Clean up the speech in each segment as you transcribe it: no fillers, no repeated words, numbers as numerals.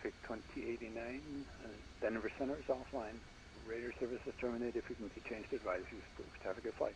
Pacific 2089, Denver Center is offline. Radar service is terminated. Frequency change to advisories approved. Have a good flight.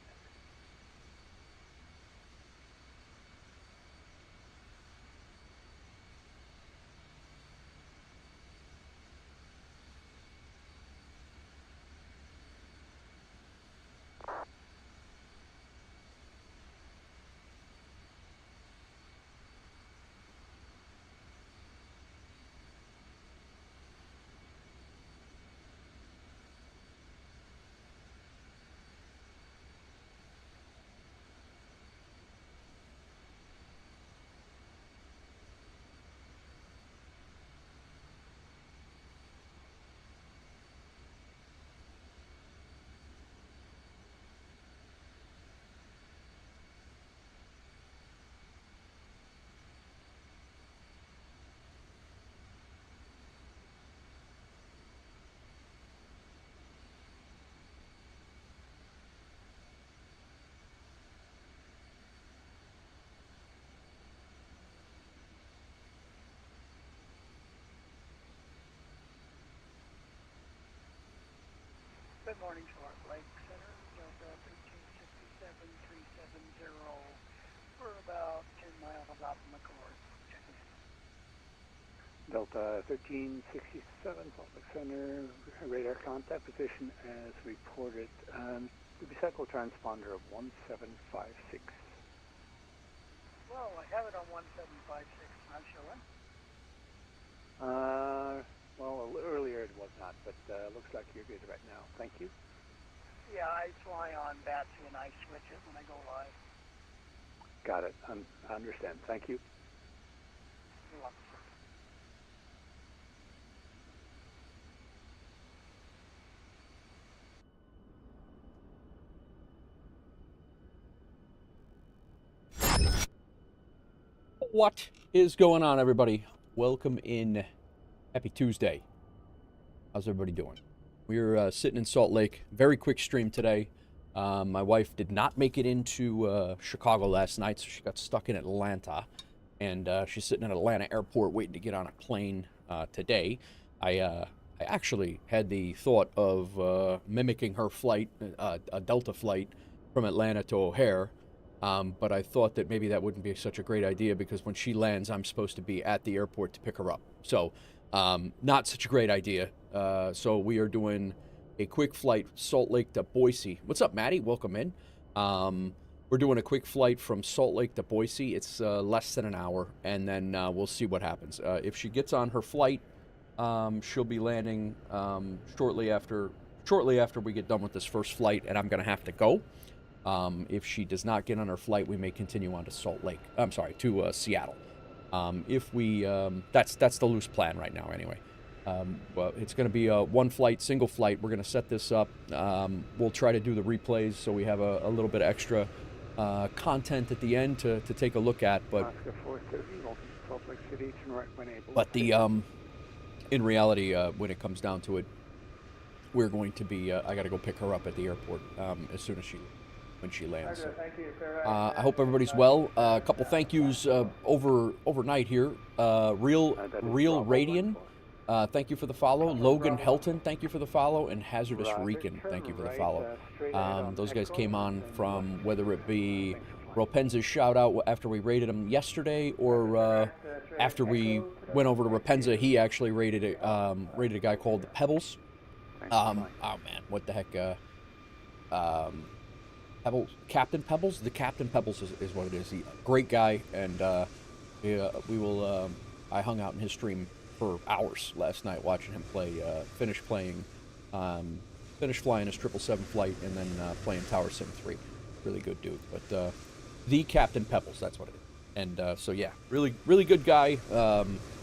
Good morning, Shark Lake Center, Delta 1367370. We're about 10 miles out from the course. Checking in. Delta 1367, Salt Lake Center, radar contact position as reported. The cycle transponder of 1756. Well, I have it on 1756, not showing. Well, a little earlier it was not, but looks like you're good right now. Thank you. Yeah, I fly on Batsy and I switch it when I go live. Got it. I understand. Thank you. You're welcome, sir. What is going on, everybody? Welcome in. Happy Tuesday. How's everybody doing? We're sitting in Salt Lake. Very quick stream today. My wife did not make it into Chicago last night, so she got stuck in Atlanta. And she's sitting at Atlanta airport waiting to get on a plane today. I actually had the thought of mimicking her flight, a Delta flight from Atlanta to O'Hare. But I thought that maybe that wouldn't be such a great idea because when she lands, I'm supposed to be at the airport to pick her up. So, not such a great idea. So we are doing a quick flight, Salt Lake to Boise. What's up, Maddie? Welcome in. We're doing a quick flight from Salt Lake to Boise. It's less than an hour, and then we'll see what happens. If she gets on her flight, she'll be landing shortly after we get done with this first flight, and I'm going to have to go. If she does not get on her flight, we may continue on to to Seattle. If we, that's the loose plan right now anyway. Well, it's going to be a one flight, single flight. We're going to set this up. We'll try to do the replays so we have a little bit extra content at the end to take a look at. But in reality, when it comes down to it, we're going to be, I got to go pick her up at the airport as soon as when she lands. So, I hope everybody's well. A couple thank yous overnight here. Real Radian, thank you for the follow. Logan Helton, thank you for the follow. And Hazardous Rican, thank you for the follow. Those guys came on from whether it be Ropenza's shout out after we rated him yesterday, or after we went over to Ropenza, he actually rated a guy called the Pebbles. Oh man, what the heck? Captain Pebbles? The Captain Pebbles is what it is. He, great guy, and I hung out in his stream for hours last night watching him play, finish flying his 777 flight, and then playing Tower Sim 3. Really good dude. But the Captain Pebbles, that's what it is. And so yeah, really good guy.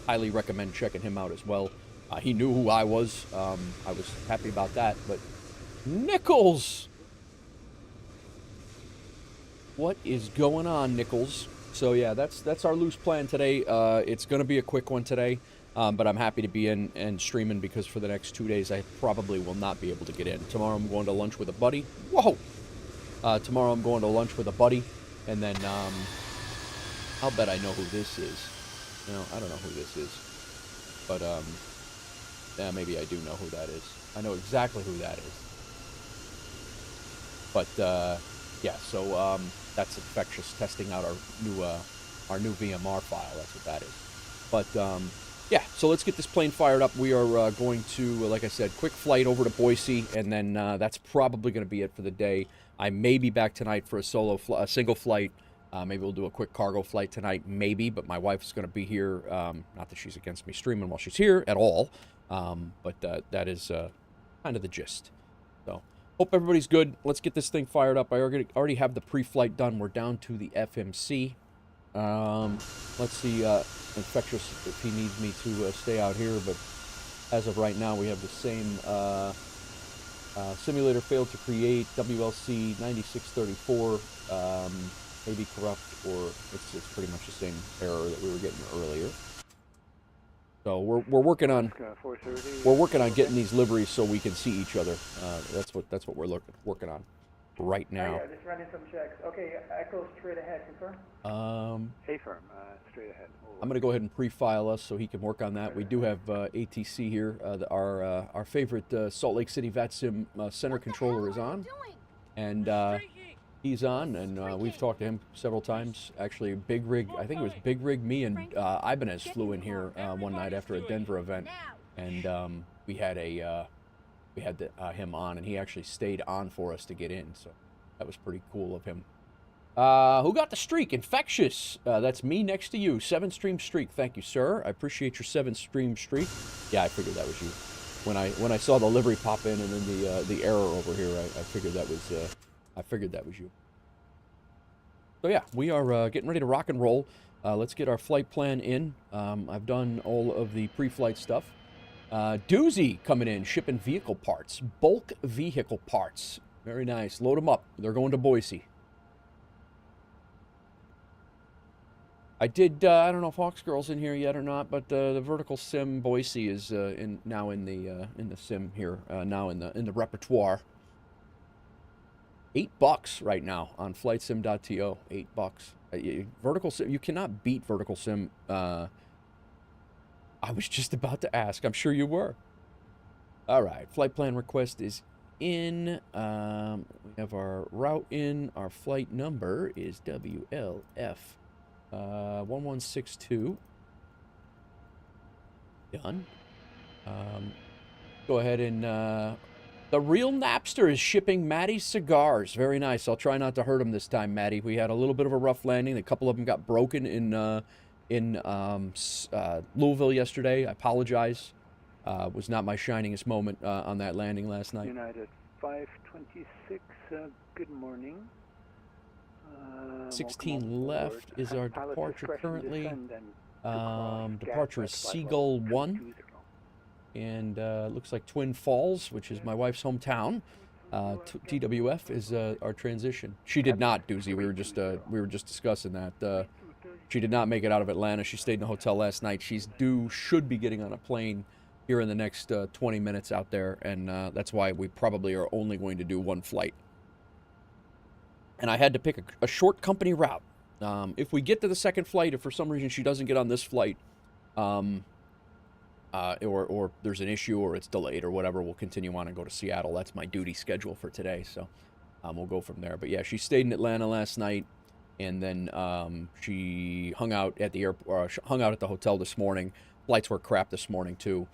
Highly recommend checking him out as well. He knew who I was. I was happy about that. But Nichols! What is going on, Nichols? So yeah, that's our loose plan today. It's going to be a quick one today, but I'm happy to be in and streaming because for the next 2 days I probably will not be able to get in. Tomorrow I'm going to lunch with a buddy. Whoa! Tomorrow I'm going to lunch with a buddy, and then I'll bet I know who this is. No, I don't know who this is. but yeah, maybe I do know who that is. I know exactly who that is. But yeah, so that's infectious, testing out our new VMR file. That's what that is. But yeah, so let's get this plane fired up. We are going to, like I said, quick flight over to Boise, and then that's probably going to be it for the day. I may be back tonight for a single flight. Maybe we'll do a quick cargo flight tonight, maybe, but my wife's going to be here. Not that she's against me streaming while she's here at all, but that is kind of the gist. So, hope everybody's good. Let's get this thing fired up. I already have the pre-flight done. We're down to the FMC. Let's see, Infectious, if he needs me to stay out here, but as of right now, we have the same simulator failed to create, WLC 9634, maybe corrupt, or it's pretty much the same error that we were getting earlier. So we're working on getting these liveries so we can see each other. That's what we're working on right now. Yeah, just running some checks. Okay, Echo straight ahead, confirm? Affirm, straight ahead. I'm going to go ahead and pre-file us so he can work on that. We do have ATC here. Our favorite Salt Lake City VATSIM center controller is on. And he's on, and we've talked to him several times. Actually, Big Rig, I think it was Big Rig, me, and Ibanez flew in here one night after a Denver event. And we had him on, and he actually stayed on for us to get in. So that was pretty cool of him. Who got the streak? Infectious. That's me next to you. 7-stream streak. Thank you, sir. I appreciate your 7-stream streak. Yeah, I figured that was you. When I saw the livery pop in and then the error over here, I figured that was you. So yeah, we are getting ready to rock and roll. Let's get our flight plan in. I've done all of the pre-flight stuff. Doozy coming in, shipping vehicle parts, bulk vehicle parts. Very nice. Load them up. They're going to Boise. I don't know if Hawksgirl's in here yet or not, but the VerticalSim Boise is now in the sim here, now in the repertoire. $8 right now on flightsim.to. $8. VerticalSim, you cannot beat VerticalSim. I was just about to ask. I'm sure you were. All right, flight plan request is in. We have our route in. Our flight number is WLF. 1162. Done. Go ahead and the real Napster is shipping Maddie's cigars. Very nice. I'll try not to hurt him this time, Maddie. We had a little bit of a rough landing. A couple of them got broken in Louisville yesterday. I apologize. Was not my shiningest moment on that landing last night. United 526. Good morning. 16 left is our departure currently. Departure is Seagull 1. And looks like Twin Falls, which is my wife's hometown. TWF is our transition. She did not, Doozy. We were just discussing that. She did not make it out of Atlanta. She stayed in a hotel last night. Should be getting on a plane here in the next 20 minutes out there, and that's why we probably are only going to do one flight. And I had to pick a short company route. If we get to the second flight, if for some reason she doesn't get on this flight, or there's an issue or it's delayed or whatever, we'll continue on and go to Seattle. That's my duty schedule for today, so we'll go from there. But yeah, she stayed in Atlanta last night, and then she hung out at the hung out at the hotel this morning. Flights were crap this morning too,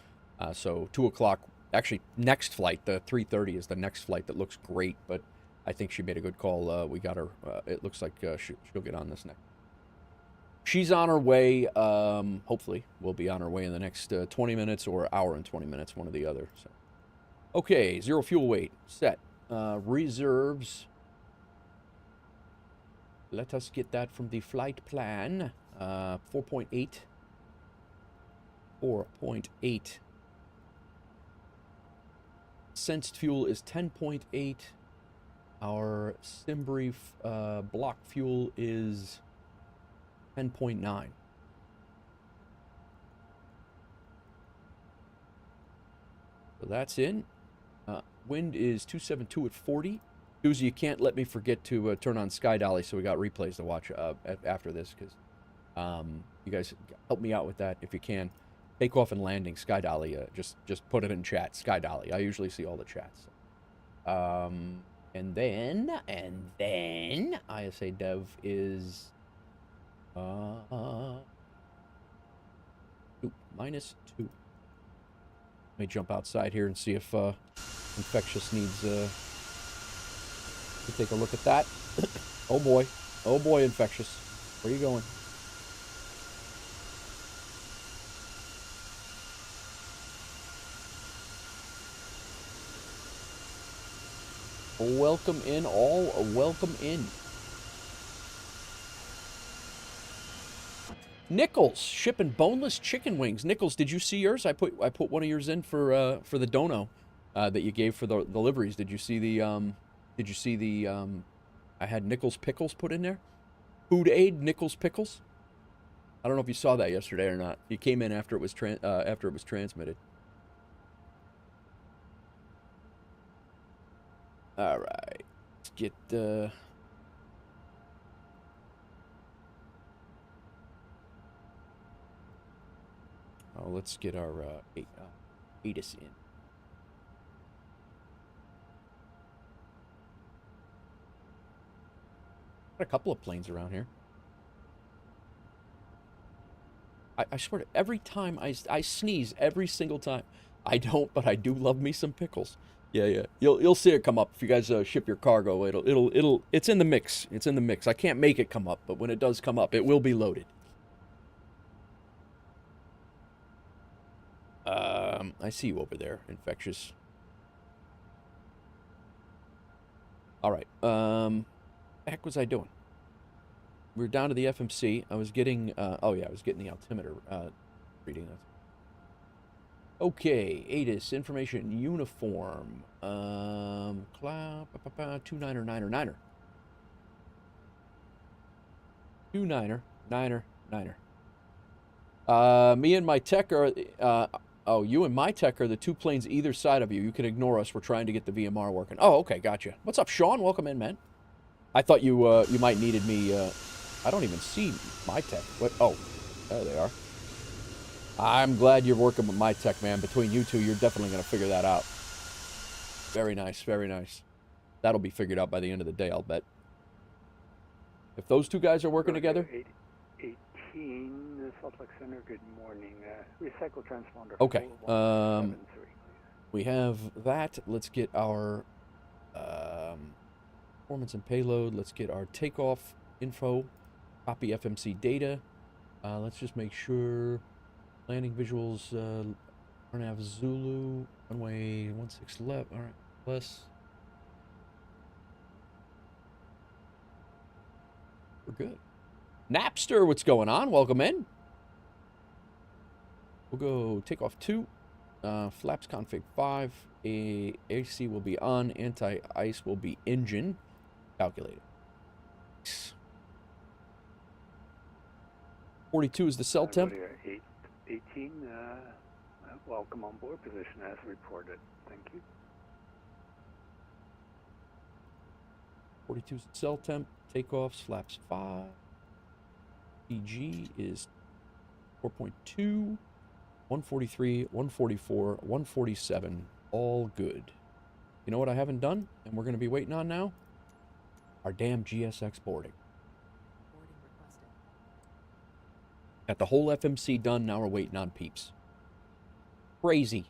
so 2 o'clock. Actually, next flight, the 3:30 is the next flight that looks great, but I think she made a good call. We got her. It looks like she'll get on this next. She's on her way. Hopefully, we'll be on her way in the next 20 minutes or hour and 20 minutes, one or the other. So, okay, 0 fuel weight set. Reserves. Let us get that from the flight plan. 4.8. 4.8. Sensed fuel is 10.8. Our SimBrief block fuel is 10.9. So that's in. Wind is 272 at 40. Doozy, you can't let me forget to turn on Sky Dolly, so we got replays to watch after this, because you guys help me out with that if you can. Takeoff and landing, Sky Dolly. Just put it in chat, Sky Dolly. I usually see all the chats. And then ISA Dev is -2. Let me jump outside here and see if Infectious needs to take a look at that. Oh boy, Infectious, where are you going? Welcome in, all. Welcome in. Nichols shipping boneless chicken wings. Nichols, did you see yours? I put one of yours in for the dono that you gave for the liveries. Did you see the I had Nichols pickles put in there. Food Aid Nichols pickles. I don't know if you saw that yesterday or not. He came in after it was transmitted. All right, let's get let's get our ATIS in. Got a couple of planes around here. I swear to every time I sneeze every single time. I don't, but I do love me some pickles. Yeah. You'll see it come up if you guys ship your cargo. It's in the mix. It's in the mix. I can't make it come up, but when it does come up, it will be loaded. I see you over there, Infectious. All right. What the heck was I doing? We were down to the FMC. I was getting I was getting the altimeter reading. Okay, ATIS information uniform. Cloud 29er 9er 9er. 29er 9er 9er. Me and my tech are you and my tech are the two planes either side of you. You can ignore us. We're trying to get the VMR working. Oh, okay, gotcha. What's up, Sean? Welcome in, man. I thought you might needed me. I don't even see my tech. What? Oh, there they are. I'm glad you're working with my tech, man. Between you two, you're definitely going to figure that out. Very nice, very nice. That'll be figured out by the end of the day, I'll bet. If those two guys are working together. 18, Salt Lake Center, good morning. Recycle transponder. Okay. We have that. Let's get our performance and payload. Let's get our takeoff info. Copy FMC data. Let's just make sure. Landing visuals, RNAV Zulu, runway 16 left, all right, plus. We're good. Napster, what's going on? Welcome in. We'll go takeoff 2, flaps config 5, AC will be on, anti-ice will be engine, calculated. 42 is the cell temp. 18, welcome on board position as reported. Thank you. 42 is the cell temp. Takeoffs, flaps 5. PG is 4.2. 143, 144, 147. All good. You know what I haven't done? And we're going to be waiting on now? Our damn GSX boarding. Got the whole FMC done, now we're waiting on peeps. Crazy.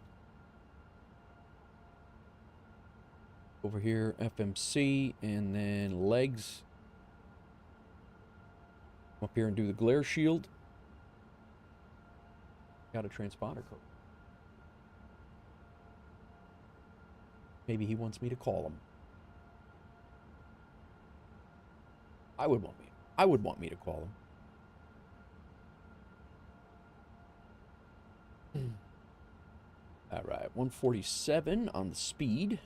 Over here, FMC, and then legs. Come up here and do the glare shield. Got a transponder code. Maybe he wants me to call him. I would want me to call him. All right, 147 on the speed.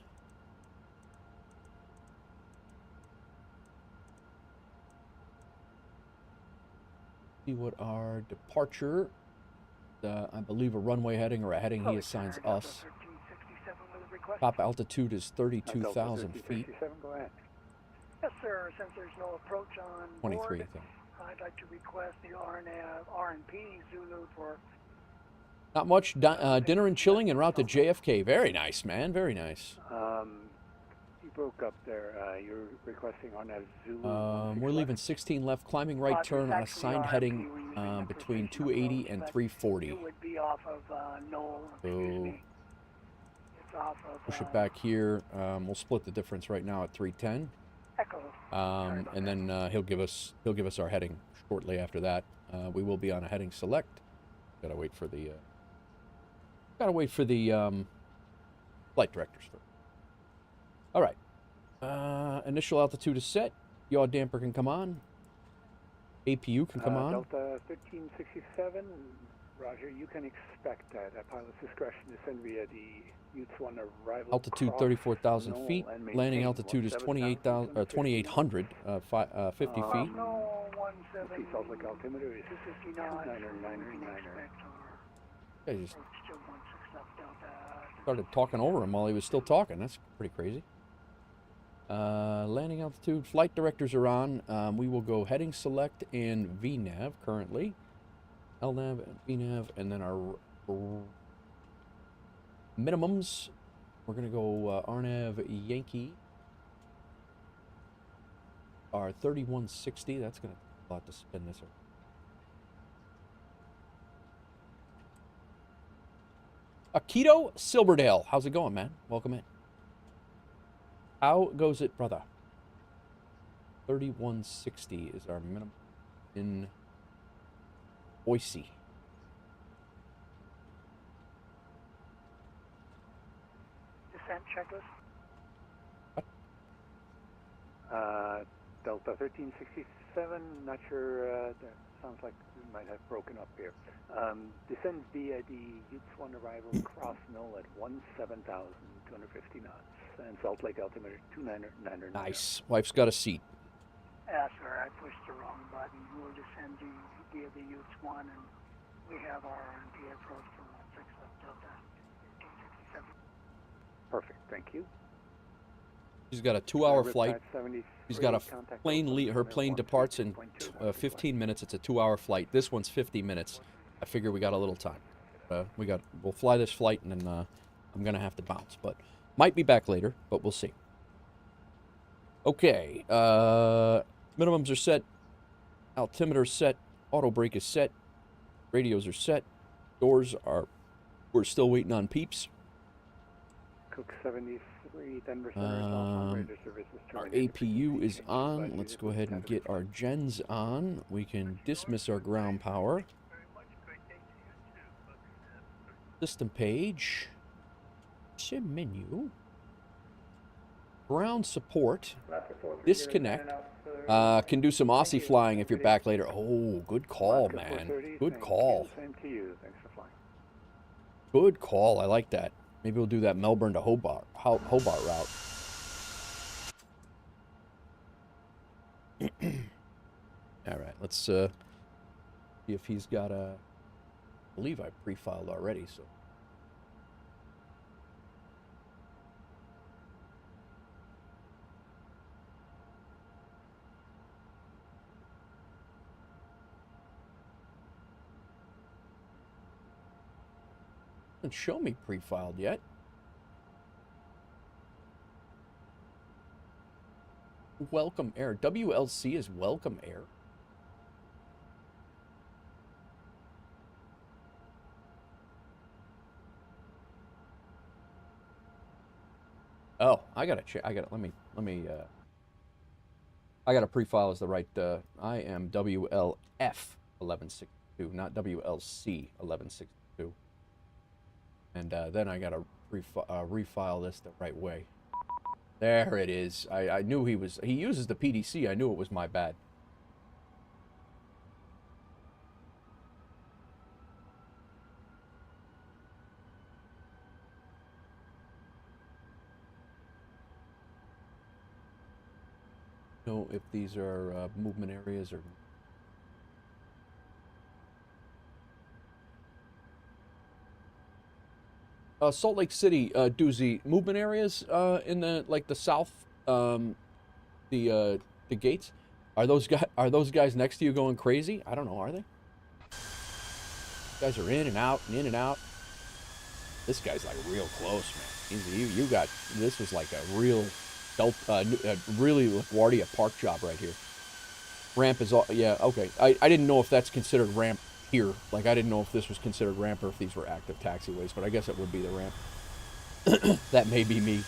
See what our departure, I believe a runway heading or a heading he assigns us. Top altitude is 32,000 feet. Go ahead. Yes, sir. Since there's no approach on 23, board, I think. I'd like to request the RNP Zulu for Not much. Dinner and chilling en route to JFK. Very nice, man. Very nice. You broke up there. You're requesting on a Zulu. We're leaving 16 left, climbing right turn on assigned heading between 280 and 340. It would be off of Knoll. So It's off of, push it back here. We'll split the difference right now at 310. Echo. And then he'll give us our heading shortly after that. We will be on a heading select. Gotta wait for the flight directors first. All right. Initial altitude is set. Yaw damper can come on. APU can come on. Delta 1367. Roger. You can expect that at pilot's discretion to send via the Utes-1 arrival. Altitude 34,000 feet. Landing altitude is 2,800, 50 feet. No, 170. Salt Lake altimeter is 259. I just started talking over him while he was still talking. That's pretty crazy. Landing altitude. Flight directors are on. We will go heading select and VNAV currently. LNAV and VNAV, and then our minimums. We're going to go RNAV Yankee. Our 3160. That's going to take a lot to spin this. Akito Silverdale. How's it going, man? Welcome in. How goes it, brother? 3160 is our minimum in Boise. Descent checklist. What? Delta 1367. Not sure. That sounds like we might have broken up here. Descend via the Utes-1 arrival cross Knoll at 17,250 knots. And Salt Lake altimeter 299. Nice. Wife's got a seat. Yeah, sir, I pushed the wrong button. We'll descend via the Utes-1, and we have our RNP approach from 6 Delta 1367. Perfect, thank you. She's got a 2-hour flight. She's got a plane. Her plane departs in 15 minutes. It's a 2-hour flight. This one's 50 minutes. I figure we got a little time. We'll fly this flight, and then I'm gonna have to bounce, but might be back later. But we'll see. Okay. Minimums are set. Altimeter is set. Auto brake is set. Radios are set. Doors are. We're still waiting on peeps. Cook 73, Denver Center is off. Operator services Our terminated. APU is on. Let's go ahead and get our gens on. We can dismiss our ground power. System page. Sim menu. Ground support. Disconnect. Can do some Aussie flying if you're back later. Oh, good call, man. Good call. Same to you. Thanks for flying. Good call. I like that. Maybe we'll do that Melbourne to Hobart route. All right, let's see if he's got a. I believe I pre-filed already, so. Doesn't show me pre-filed yet. Welcome Air. WLC is Welcome Air. Oh, I gotta check. Let me. I gotta pre-file as the right. I am WLF 1162, not WLC 1162. And then I gotta refile this the right way. There it is. I knew he uses the PDC. I knew it was my bad. Know if these are movement areas or. Salt Lake City, Doozy, movement areas in the south, the gates. Are those guys next to you going crazy? I don't know. Are they? Guys are in and out and in and out. This guy's like real close, man. You got, this was like a real, really LaGuardia Park job right here. Ramp is all, yeah, okay. I didn't know if that's considered ramp here. Like, I didn't know if this was considered ramp or if these were active taxiways, but I guess it would be the ramp. That may be me.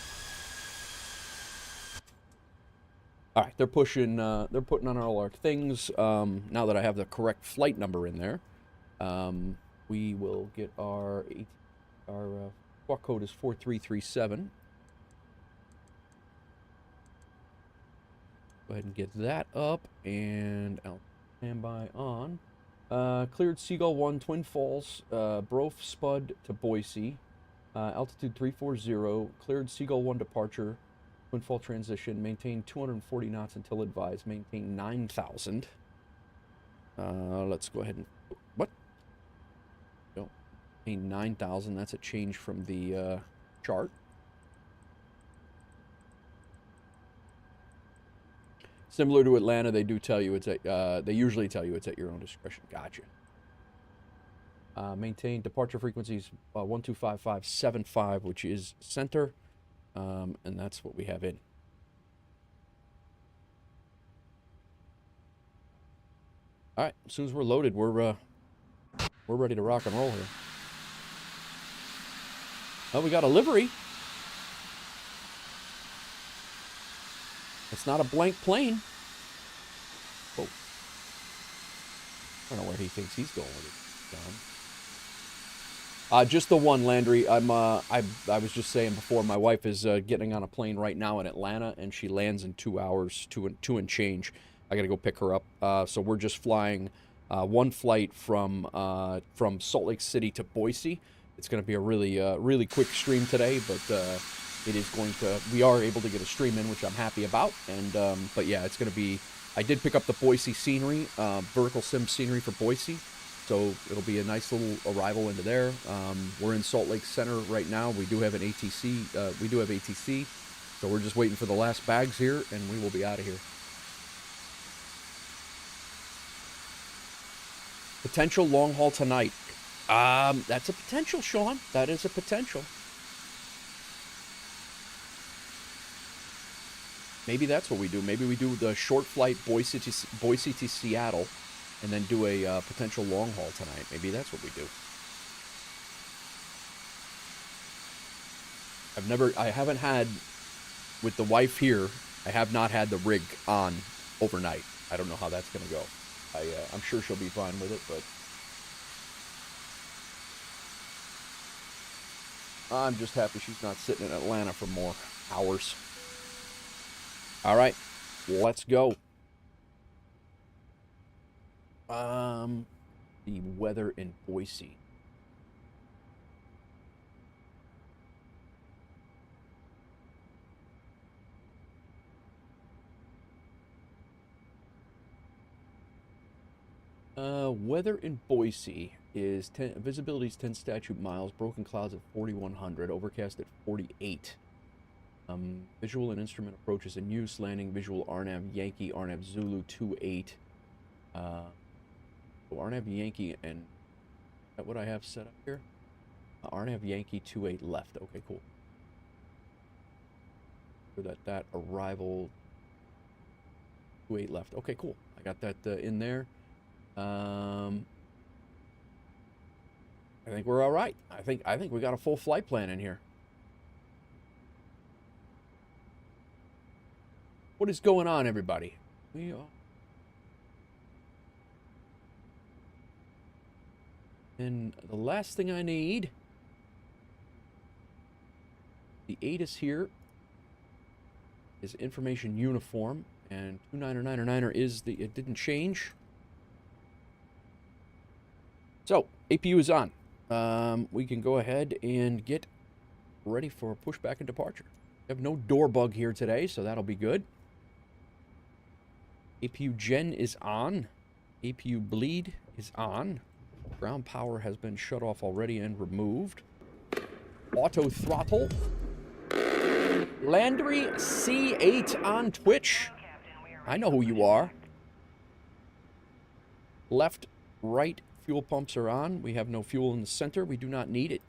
All right, they're putting on all our things. Now that I have the correct flight number in there, we will get our squawk code is 4337. Go ahead and get that up, and I'll stand by on. Cleared Seagull 1, Twin Falls, Brof Spud to Boise, altitude 340, cleared Seagull 1 departure, Twin Fall transition, maintain 240 knots until advised, maintain 9,000. Let's go ahead and, what? No, maintain 9,000, that's a change from the chart. Similar to Atlanta, they do tell you it's at, they usually tell you it's at your own discretion. Gotcha. Maintain departure frequencies 125575, which is center, and that's what we have in. All right, as soon as we're loaded, we're ready to rock and roll here. Oh, we got a livery. It's not a blank plane. Oh. I don't know where he thinks he's going with it, John. Just the one, Landry. I was just saying before, my wife is getting on a plane right now in Atlanta, and she lands in 2 hours, two and change. I got to go pick her up. So we're just flying one flight from Salt Lake City to Boise. It's going to be a really quick stream today, but it is going to. We are able to get a stream in, which I'm happy about. And but yeah, it's going to be. I did pick up the Boise scenery, VerticalSim scenery for Boise, so it'll be a nice little arrival into there. We're in Salt Lake Center right now. We do have an ATC. We do have ATC, so we're just waiting for the last bags here, and we will be out of here. Potential long haul tonight. That's a potential, Sean. That is a potential. Maybe that's what we do. Maybe we do the short flight Boise to Seattle, and then do a potential long haul tonight. Maybe that's what we do. I haven't had, with the wife here, I have not had the rig on overnight. I don't know how that's going to go. I'm sure she'll be fine with it, but I'm just happy she's not sitting in Atlanta for more hours. All right, let's go. The weather in Boise. Weather in Boise is visibility is 10 statute miles, broken clouds at 4,100, overcast at 48. Visual and instrument approaches in use, landing visual RNAV Yankee, RNAV Zulu 28. RNAV Yankee, and is that what I have set up here? RNAV Yankee 28 left. Okay, cool. For that arrival 28 left. Okay, cool. I got that in there. I think we're all right. I think we got a full flight plan in here. What is going on, everybody? We are. And the last thing I need, the ATIS here is information uniform, and 29er is the, it didn't change. So, APU is on. We can go ahead and get ready for pushback and departure. We have no door bug here today, so that'll be good. APU gen is on. APU bleed is on. Ground power has been shut off already and removed. Auto throttle. Landry C8 on Twitch. I know who you are. Left, right, Fuel pumps are on. We have no fuel in the center. We do not need it.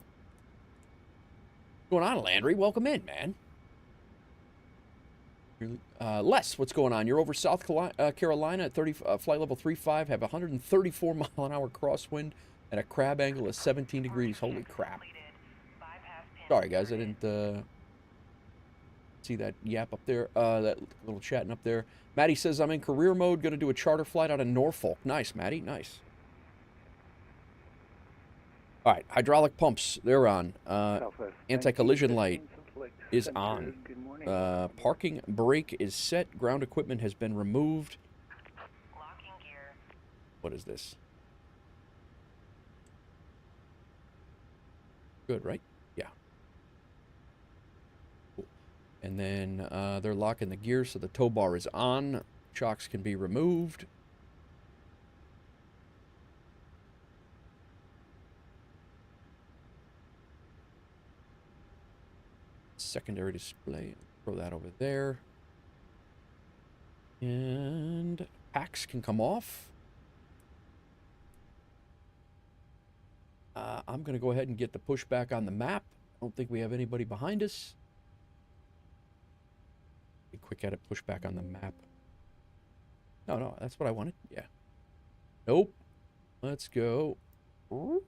What's going on, Landry? Welcome in, man. Les, what's going on? You're over South Carolina at flight level 35, have 134 mile an hour crosswind and a crab angle of 17 degrees. Holy crap. Sorry, guys, I didn't see that yap up there, that little chatting up there. Maddie says, I'm in career mode, going to do a charter flight out of Norfolk. Nice, Maddie, nice. All right, hydraulic pumps, they're on. Anti-collision light is on. Parking brake is set. Ground equipment has been removed. What is this? Good, right? Yeah. Cool. And then they're locking the gear, so the tow bar is on. Chocks can be removed. Secondary display. Throw that over there. And packs can come off. I'm going to go ahead and get the pushback on the map. I don't think we have anybody behind us. A quick edit pushback on the map. No, that's what I wanted. Yeah. Nope. Let's go. Ooh.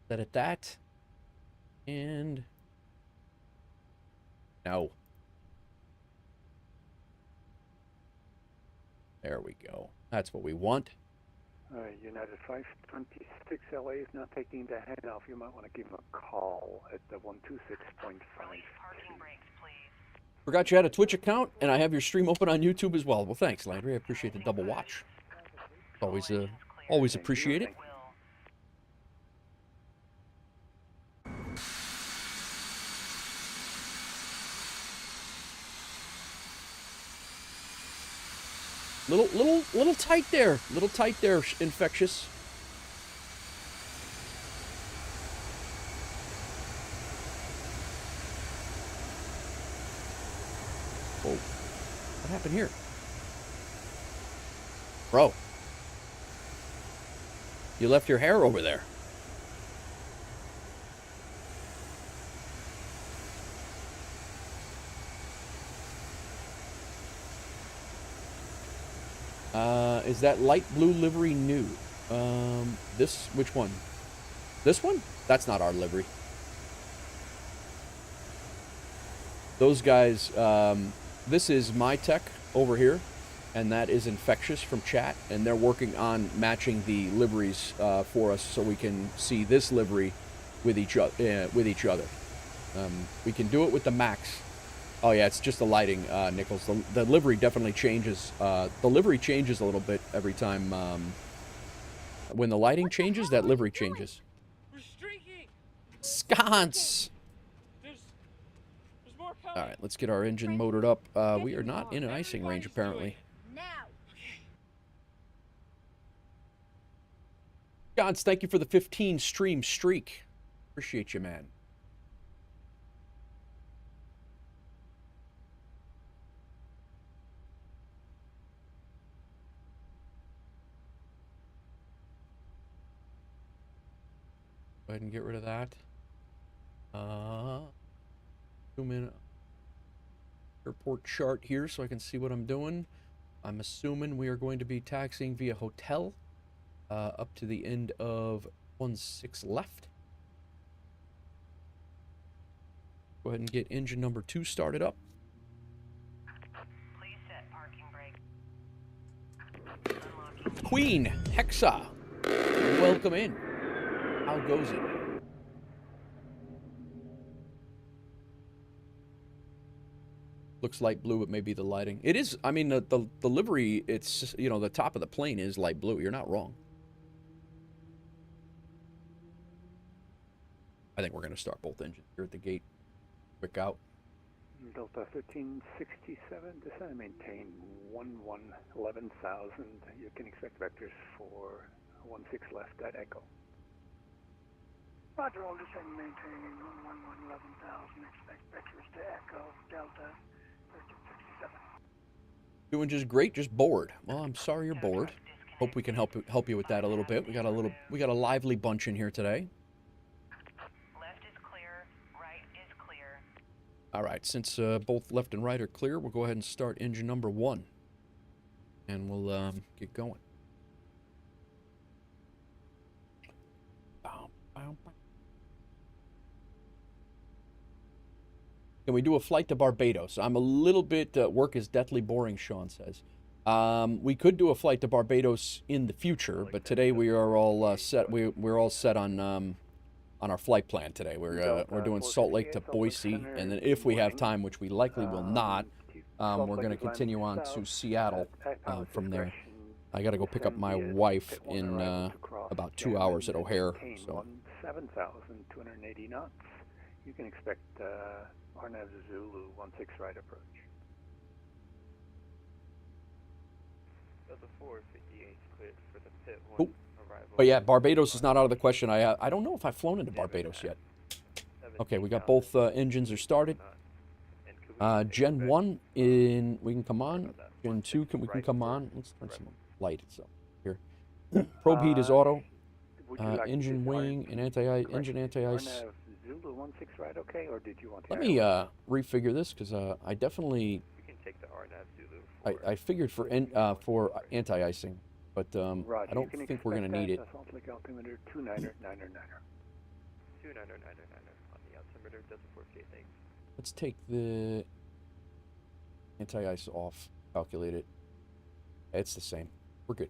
Set at that. And no. There we go. That's what we want. United 526 LA is not taking the handoff. You might want to give him a call at the 126.5. Forgot you had a Twitch account, and I have your stream open on YouTube as well. Well, thanks, Landry. I appreciate the double watch. Always appreciate it. Little tight there. Little tight there, Infectious. Oh, what happened here? Bro. You left your hair over there. Is that light blue livery new? Which one? This one? That's not our livery. Those guys, this is my tech over here, and that is Infectious from chat, and they're working on matching the liveries for us so we can see this livery with each other. We can do it with the Max. Oh yeah, it's just the lighting, Nichols. The livery definitely changes. The livery changes a little bit every time. When the lighting changes, that livery changes. We're streaking. Sconce! There's more coming. Alright, let's get our engine motored up. We are not in an icing range, apparently. Now. Sconce, thank you for the 15 stream streak. Appreciate you, man. Go ahead and get rid of that. Zoom in airport chart here so I can see what I'm doing. I'm assuming we are going to be taxiing via hotel up to the end of 16 left. Go ahead and get engine number 2 started up. Please set parking brake. Unlocking. Queen Hexa, welcome in. How goes it? Looks light blue, it may be the lighting. It is, I mean, the livery, it's, you know, the top of the plane is light blue. You're not wrong. I think we're going to start both engines here at the gate. Quick out. Delta 1367, descend and maintain 11,000. You can expect vectors for 16 left at Echo. Roger, all descend maintaining 11,000. Expect vectors to Echo, Delta 1367. Doing just great, just bored. Well, I'm sorry you're bored. Hope we can help you with that a little bit. We got a lively bunch in here today. Left is clear, right is clear. All right, since both left and right are clear, we'll go ahead and start engine number 1. And we'll get going. Can we do a flight to Barbados? I'm a little bit, work is deathly boring, Sean says. We could do a flight to Barbados in the future, but today we are all set. We're all set on our flight plan today. We're doing Salt Lake to Boise, and then if we have time, which we likely will not, we're going to continue on to Seattle from there. I got to go pick up my wife in about 2 hours at O'Hare. So 7,280 knots. You can expect RNAV Zulu 16 right approach. The 458 cleared for the pit Cool. one arrival. But yeah, Barbados is not out of the question. I don't know if I've flown into Barbados yet. Okay, we got both engines are started. Gen 1 in, we can come on. Gen 2 we can come on. Let's turn some light itself here. Probe heat is auto. Engine wing and engine anti-ice. Zulu 16 right, okay, or did you want to? Let me refigure this because I definitely You can take the RNAV Zulu. I figured for anti-icing, but I don't think we're gonna need it. Salt Lake altimeter 29er. 29er on the altimeter. Does the 458 thing. Let's take the anti-ice off. Calculate it. It's the same. We're good.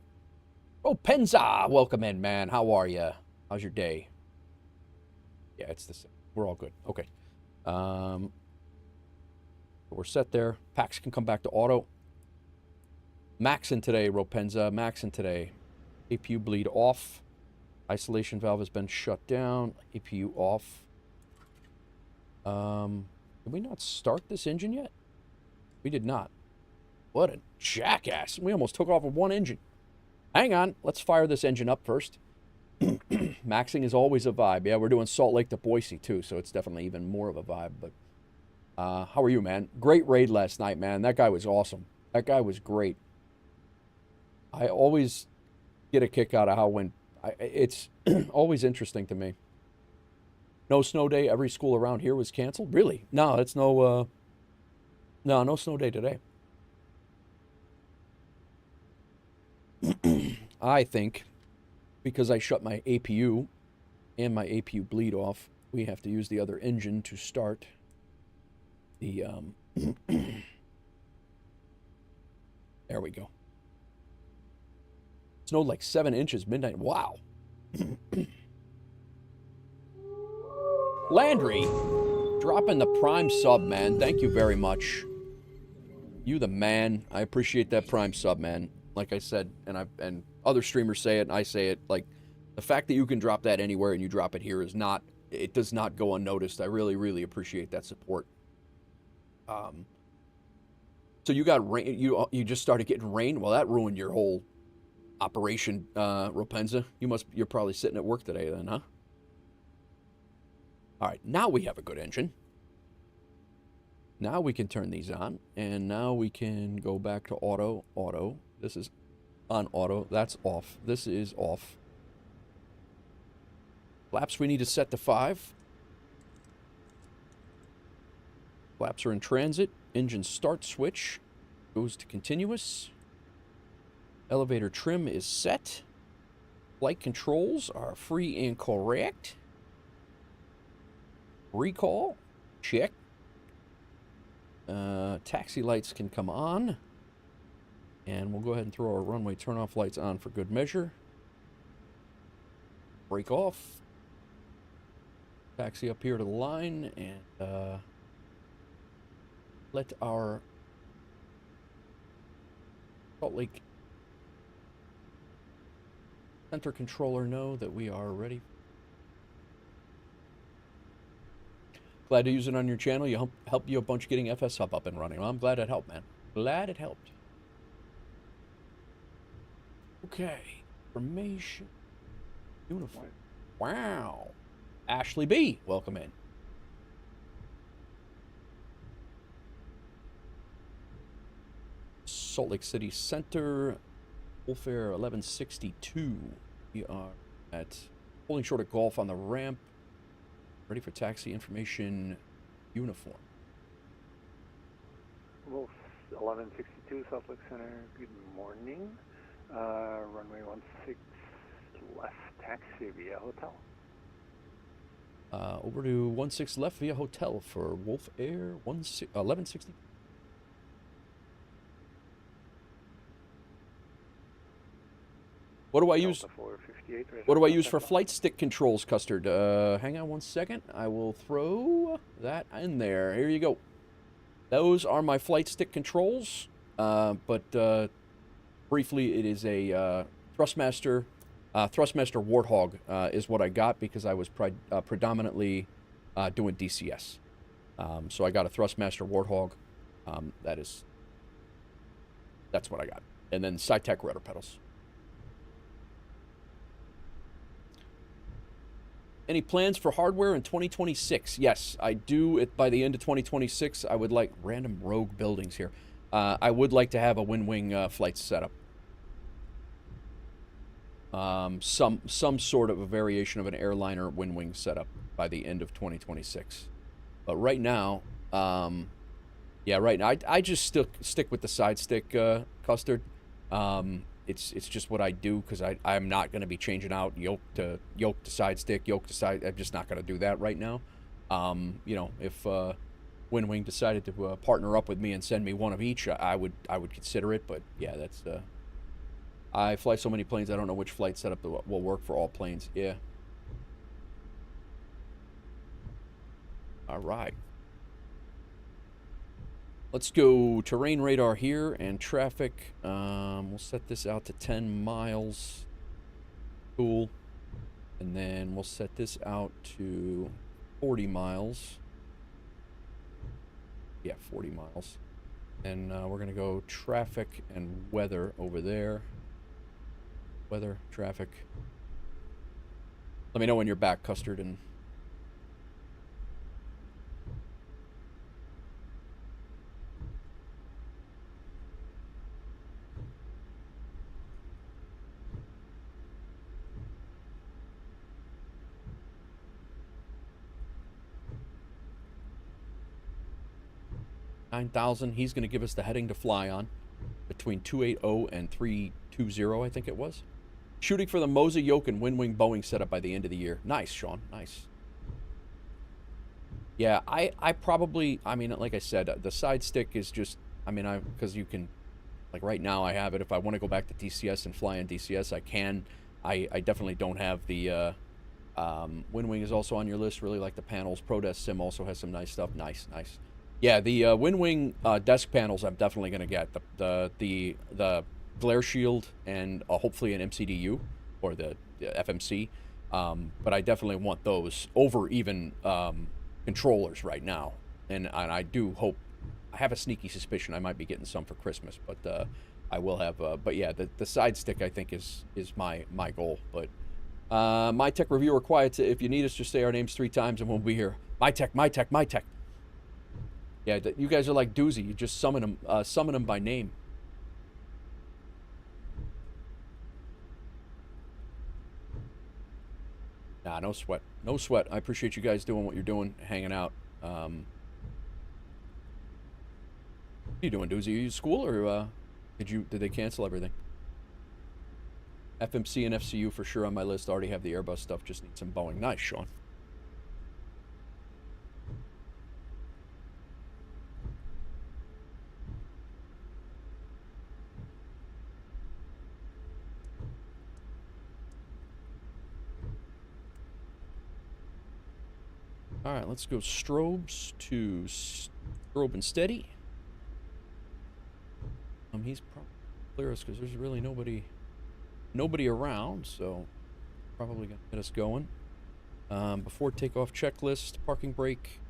Oh, Penza, welcome in, man. How are you? How's your day? Yeah, it's the same. We're all good. Okay. We're set there. Packs can come back to auto. Max in today, Ropenza. Max in today. APU bleed off. Isolation valve has been shut down. APU off. Did we not start this engine yet? We did not. What a jackass. We almost took off with one engine. Hang on. Let's fire this engine up first. Maxing is always a vibe. Yeah, we're doing Salt Lake to Boise, too, so it's definitely even more of a vibe. But how are you, man? Great raid last night, man. That guy was awesome. That guy was great. I always get a kick out of how it's always interesting to me. No snow day. Every school around here was canceled. Really? No, it's no snow day today. I think because I shut my APU and my APU bleed off, we have to use the other engine to start the there we go. Snowed like 7 inches midnight. Wow. Landry, dropping the Prime sub, man. Thank you very much. You the man. I appreciate that Prime sub, man. Like I said, and other streamers say it, and I say it, like, the fact that you can drop that anywhere and you drop it here it does not go unnoticed. I really, really appreciate that support. So you got rain, you just started getting rain? Well, that ruined your whole operation, Ropenza. You're probably sitting at work today then, huh? All right, now we have a good engine. Now we can turn these on, and now we can go back to auto. This is on auto. That's off. This is off. Flaps we need to set to 5. Flaps are in transit. Engine start switch goes to continuous. Elevator trim is set. Flight controls are free and correct. Recall, check. Taxi lights can come on. And we'll go ahead and throw our runway turn-off lights on for good measure. Brake off. Taxi up here to the line, and let our Salt Lake center controller know that we are ready. Glad to use it on your channel. You help you a bunch getting FS Hub up and running. Well, I'm glad it helped, man. Glad it helped. Okay. Formation. Uniform. Wow. Ashley B, welcome in. Salt Lake City Center. WolfAir 1162. We are at holding short of golf on the ramp. Ready for taxi information. Uniform. Wolf 1162 Salt Lake Center. Good morning. Runway 16 left, taxi via hotel. Over to 16 left via hotel for WolfAir 1160. What do I use? What do I use for flight stick controls, Custard? Hang on one second. I will throw that in there. Here you go. Those are my flight stick controls. But briefly, it is a Thrustmaster. Thrustmaster Warthog is what I got because I was predominantly doing DCS. So I got a Thrustmaster Warthog. That's what I got. And then SciTech rudder pedals. Any plans for hardware in 2026? Yes, I do. By the end of 2026, I would like random rogue buildings here. I would like to have a WinWing flight setup. Some sort of a variation of an airliner WinWing setup by the end of 2026. But right now, yeah, right now I just stick with the side stick, Custard. It's just what I do because I'm not going to be changing out yoke to side stick, yoke to side. I'm just not going to do that right now. You know, if WinWing decided to partner up with me and send me one of each, I would consider it. But yeah, that's I fly so many planes, I don't know which flight setup will work for all planes. Yeah. All right. Let's go terrain radar here and traffic. We'll set this out to 10 miles. Cool. And then we'll set this out to 40 miles. Yeah, 40 miles. And we're going to go traffic and weather over there. Weather, traffic. Let me know when you're back, Custard, and... $9,000. He's going to give us the heading to fly on between 280 and 320, I think it was. Shooting for the Mosa yoke and WinWing Boeing setup by the end of the year. Nice, Sean. Nice. Yeah, I probably, I mean, like I said, the side stick is just, I mean, because you can, like right now I have it. If I want to go back to DCS and fly in DCS, I can. I definitely don't have the, WinWing is also on your list. Really like the panels. ProDesk also has some nice stuff. Nice, nice. Yeah, the WinWing desk panels I'm definitely going to get. The glare shield and hopefully an MCDU or the FMC. But I definitely want those over even controllers right now. And I do hope, I have a sneaky suspicion I might be getting some for Christmas, but I will have, but yeah, the side stick I think is my goal. But My Tech Reviewer quiet, if you need us, just say our names 3 times and we'll be here. My Tech, My Tech, My Tech. Yeah, you guys are like Doozy. You just summon them by name. Nah, no sweat. No sweat. I appreciate you guys doing what you're doing, hanging out. What are you doing, Doozy? Are you at school or did they cancel everything? FMC and FCU for sure on my list. Already have the Airbus stuff. Just need some Boeing. Nice, Sean. All right, let's go strobes to strobe and steady. He's probably clearest because there's really nobody around, so probably gonna get us going. Before takeoff checklist, parking brake,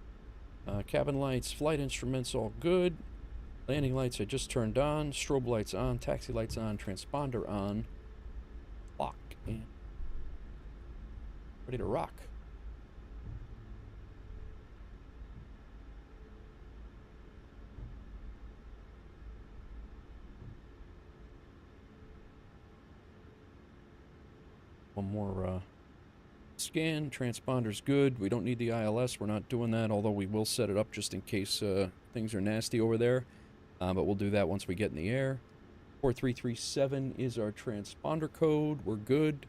Cabin lights, flight instruments, all good. Landing lights I just turned on. Strobe lights on. Taxi lights on. Transponder on. Lock and ready to rock. One more scan. Transponder's good. We don't need the ILS. We're not doing that, although we will set it up just in case things are nasty over there. But we'll do that once we get in the air. 4337 is our transponder code. We're good.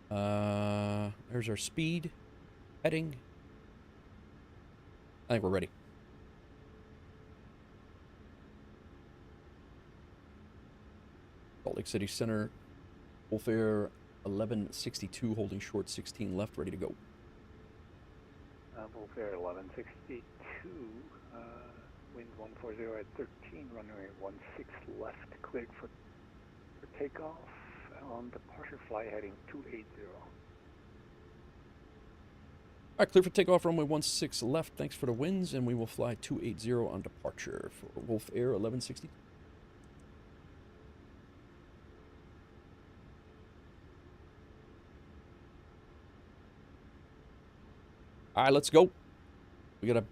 There's our speed. Heading. I think we're ready. Salt Lake City Center. WolfAir 1162 holding short 16 left, ready to go. WolfAir 1162, wind 140 at 13, runway 16 left, cleared for takeoff. On departure fly heading 280. All right, clear for takeoff, runway 16 left. Thanks for the winds, and we will fly 280 on departure for WolfAir 1162. All right, let's go. We got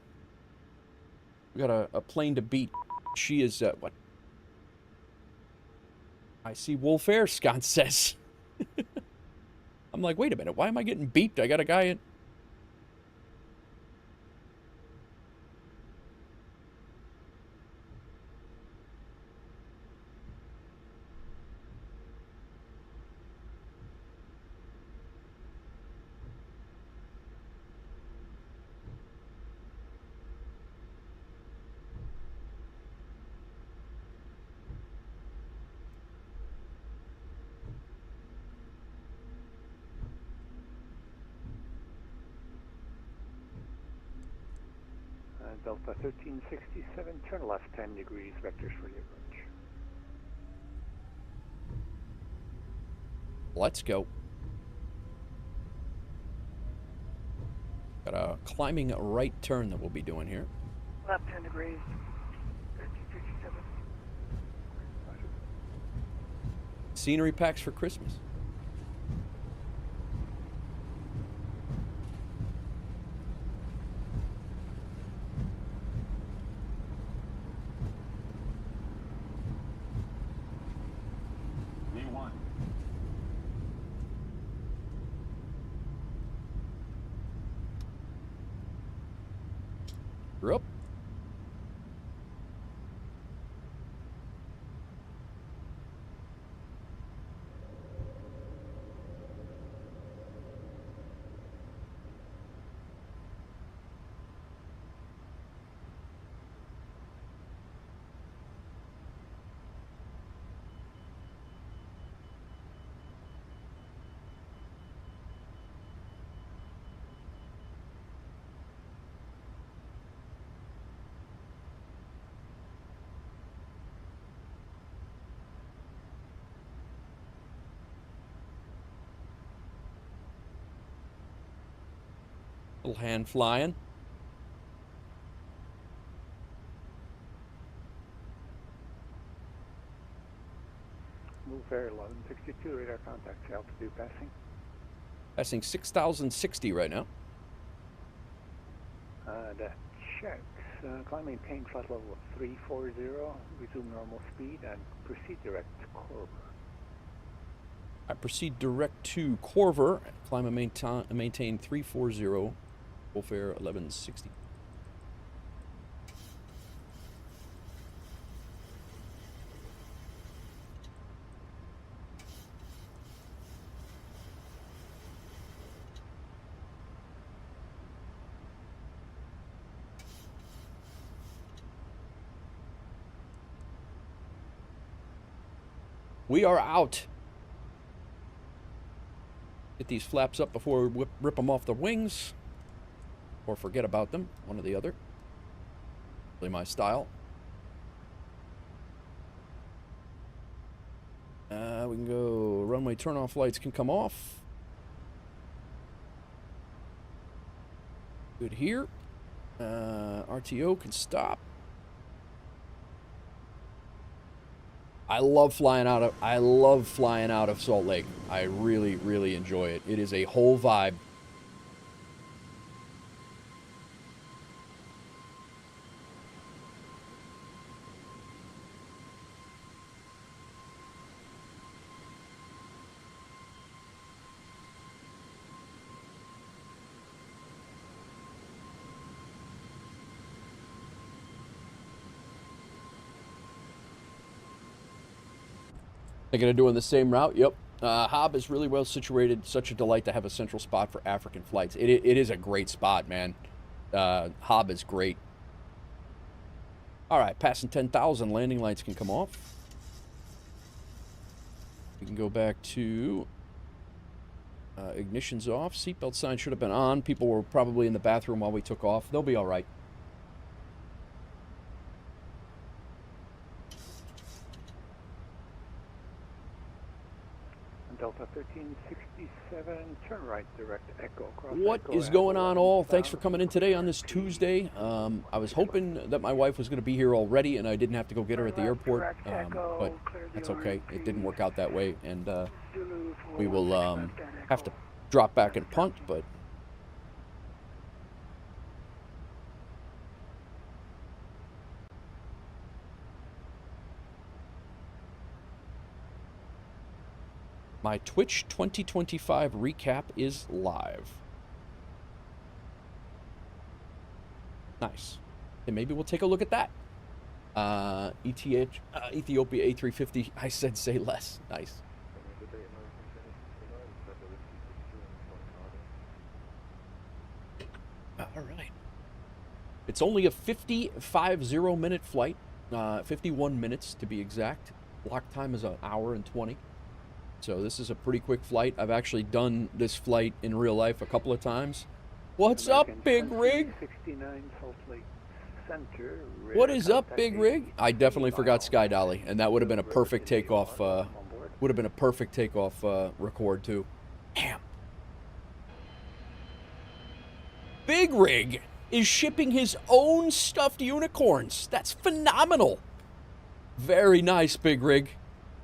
a plane to beat. She is what? I see WolfAir, Scott says. I'm like, wait a minute. Why am I getting beeped? I got a guy in. Delta 1367, turn left 10 degrees, vectors for the approach. Let's go. Got a climbing right turn that we'll be doing here. Left 10 degrees, 1367. Scenery packs for Christmas. We're up. Little hand flying. WolfAir 1162, radar contact, altitude passing. Passing 6,060 right now. That checks. Climb maintain flight level of 340, resume normal speed, and proceed direct to Corver. I proceed direct to Corver. Climb and maintain 340. WolfAir 1160. We are out. Get these flaps up before we rip them off the wings. Or forget about them, one or the other. Really my style. We can go, runway turn-off lights can come off. Good here. RTO can stop. I love flying out of Salt Lake. I really, really enjoy it. It is a whole vibe. They're going to do in the same route? Yep. Hob is really well situated. Such a delight to have a central spot for African flights. It is a great spot, man. Hob is great. All right, passing 10,000. Landing lights can come off. We can go back to ignition's off. Seatbelt sign should have been on. People were probably in the bathroom while we took off. They'll be all right. Delta 1367, turn right, direct Echo. What is going on, all? Thanks for coming in today on this Tuesday. I was hoping that my wife was going to be here already and I didn't have to go get her at the airport, but that's okay. It didn't work out that way, and we will have to drop back and punt, but... My Twitch 2025 recap is live. Nice. And maybe we'll take a look at that. Ethiopia A350. I said say less. Nice. All right. It's only a 50-minute flight. 51 minutes to be exact. Block time is an hour and 20. So this is a pretty quick flight. I've actually done this flight in real life a couple of times. What's up, Big Rig? 69 Salt Lake Center. What is up, Big Rig? I definitely forgot Sky Dolly, and that would have been a perfect takeoff. Would have been a perfect takeoff record too. Damn. Big Rig is shipping his own stuffed unicorns. That's phenomenal. Very nice, Big Rig.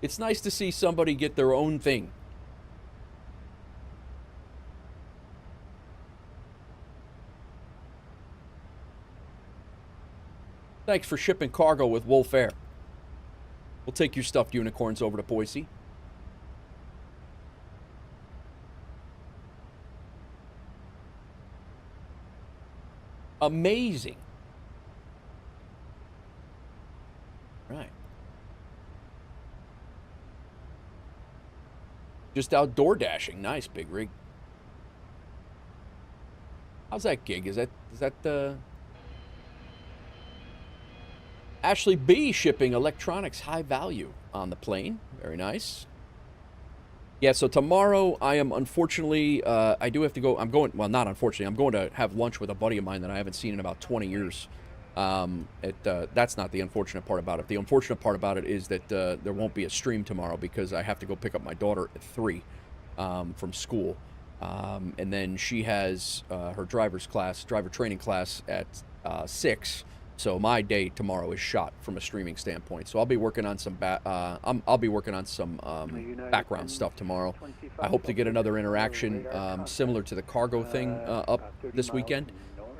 It's nice to see somebody get their own thing. Thanks for shipping cargo with WolfAir. We'll take your stuffed unicorns over to Boise. Amazing. Right. Just outdoor dashing. Nice, Big Rig. How's that gig? Is that Ashley B shipping electronics high value on the plane. Very nice. Yeah, so tomorrow I am unfortunately, I do have to go. Well, not unfortunately. I'm going to have lunch with a buddy of mine that I haven't seen in about 20 years. That's not the unfortunate part about it. The unfortunate part about it is that there won't be a stream tomorrow because I have to go pick up my daughter at 3 from school. And then she has her driver training class at 6. So my day tomorrow is shot from a streaming standpoint. So I'll be working on some I'll be working on some background stuff tomorrow. I hope to get another interaction similar to the cargo thing up this weekend.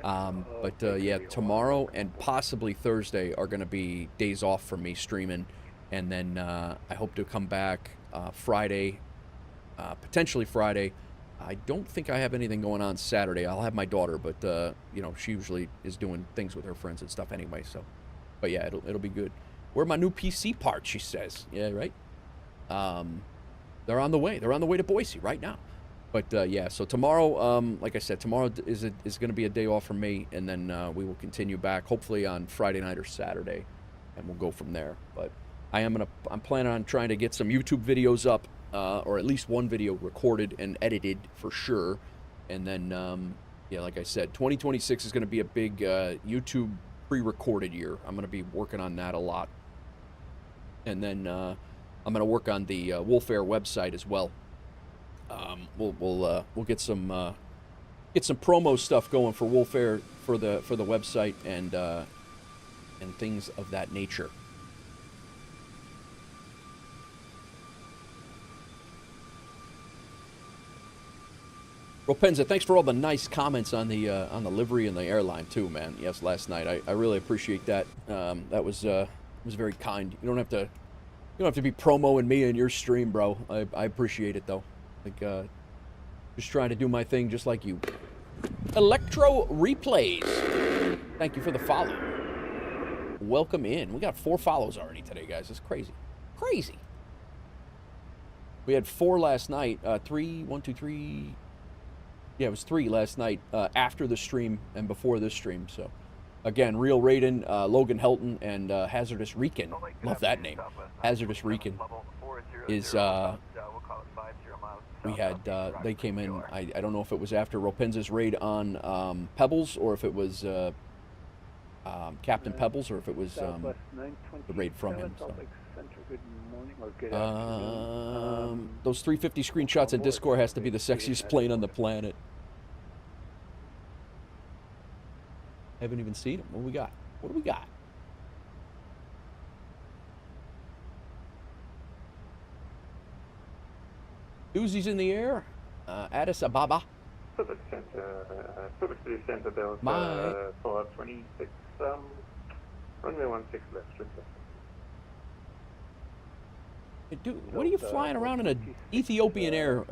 Yeah, tomorrow and possibly Thursday are going to be days off for me streaming, and then I hope to come back Friday, potentially Friday. I don't think I have anything going on Saturday. I'll have my daughter, but you know, she usually is doing things with her friends and stuff anyway. So, but yeah, it'll be good. Where are my new PC parts? She says. Yeah, right. They're on the way. They're on the way to Boise right now. But yeah, so tomorrow, like I said, tomorrow is going to be a day off for me, and then we will continue back hopefully on Friday night or Saturday, and we'll go from there. But I'm planning on trying to get some YouTube videos up, or at least one video recorded and edited for sure. And then yeah, like I said, 2026 is going to be a big YouTube pre-recorded year. I'm going to be working on that a lot, and then I'm going to work on the WolfAir website as well. We'll get some get some promo stuff going for WolfAir for the website and things of that nature. Ropenza, thanks for all the nice comments on the livery and the airline too, man. Yes, last night I really appreciate that. That was very kind. You don't have to be promoing me in your stream, bro. I appreciate it though. Like just trying to do my thing just like you. Electro Replays, thank you for the follow. Welcome in. We got 4 follows already today, guys. It's crazy, crazy. We had 4 last night. 3, 1, 2, 3. Yeah, it was 3 last night after the stream and before this stream. So, again, Real Raiden, Logan Helton, and Hazardous Rican. Love that name. Hazardous Rican is, we had, they came in, I don't know if it was after Ropenza's raid on Pebbles or if it was Captain Pebbles or if it was the raid from him. So. Good morning or good afternoon. Those 350 screenshots in Discord has to be the sexiest plane on the planet. Haven't even seen them. What do we got? What do we got? Uzis in the air. Addis Ababa. Public City Center build for 26, runway 16 left. Hey, dude, what are you flying around in an Ethiopian Air,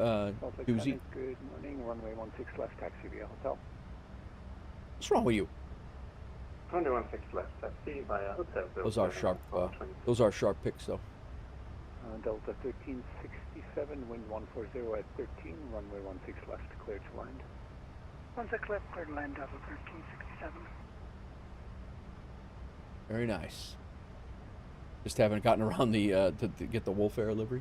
Doozy? Good morning, runway 16 left, taxi via hotel. What's wrong with you? Runway 16 left, taxi via hotel. Those are sharp picks, though. Delta 1367, wind 140 at 13, runway 16 left, clear to land. 16 left, clear to land, Delta 1367. Very nice. Just haven't gotten around the to get the WolfAir livery.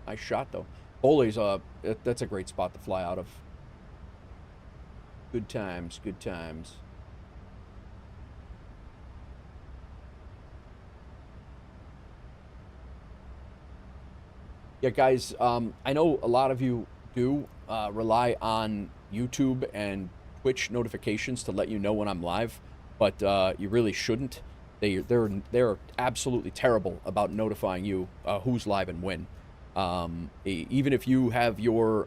Nice shot though. Boise's that's a great spot to fly out of. Good times, good times. Yeah, guys. I know a lot of you do rely on YouTube and Twitch notifications to let you know when I'm live, but you really shouldn't. They're absolutely terrible about notifying you who's live and when. Even if you have your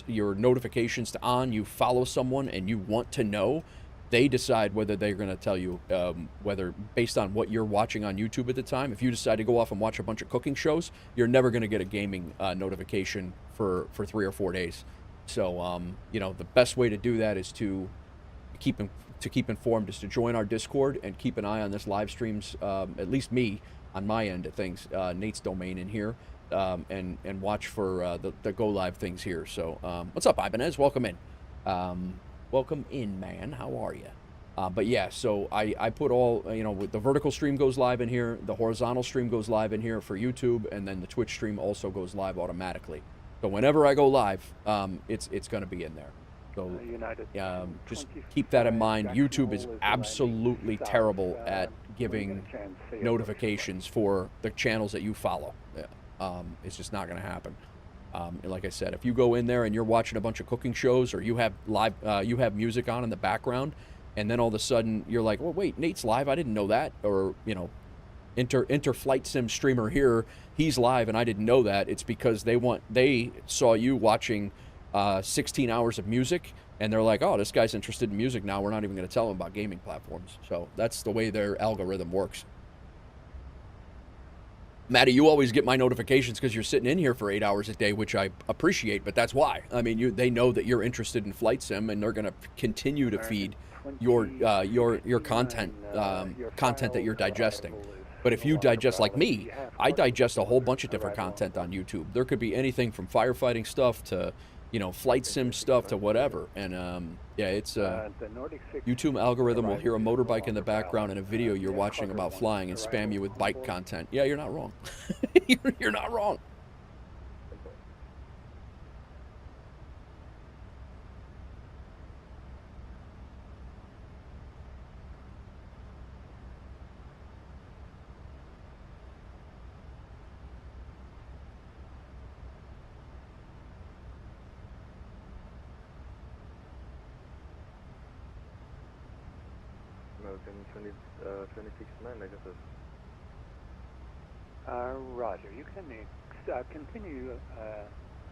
notifications on, you follow someone and you want to know, they decide whether they're going to tell you whether based on what you're watching on YouTube at the time. If you decide to go off and watch a bunch of cooking shows, you're never going to get a gaming notification for 3 or 4 days. So you know, the best way to do that is to keep informed is to join our Discord and keep an eye on this live streams, at least me on my end of things, Nate's domain in here, and watch for the go live things here. So what's up, Ibanez? Welcome in. Welcome in, man. How are you? But yeah, so I put all, you know, the vertical stream goes live in here, the horizontal stream goes live in here for YouTube, and then the Twitch stream also goes live automatically. So whenever I go live, it's going to be in there. So just keep that in mind. YouTube is absolutely terrible at giving notifications for the channels that you follow. It's just not going to happen. And like I said, if you go in there and you're watching a bunch of cooking shows, or you have live, you have music on in the background, and then all of a sudden you're like, "Well, wait, Nate's live. I didn't know that." Or you know, Flight Sim streamer here, he's live, and I didn't know that. It's because they saw you watching 16 hours of music, and they're like, "Oh, this guy's interested in music now. We're not even going to tell him about gaming platforms." So that's the way their algorithm works. Maddie, you always get my notifications because you're sitting in here for 8 hours a day, which I appreciate, but that's why. I mean, they know that you're interested in Flight Sim, and they're going to continue to feed your content, content that you're digesting. But if you digest like me, I digest a whole bunch of different content on YouTube. There could be anything from firefighting stuff to, you know, Flight Sim stuff to whatever. And yeah, it's YouTube algorithm will hear a motorbike in the background in a video you're watching about flying and spam you with bike content. Yeah, you're not wrong. You're not wrong. American 26-9 negative. Roger. You can continue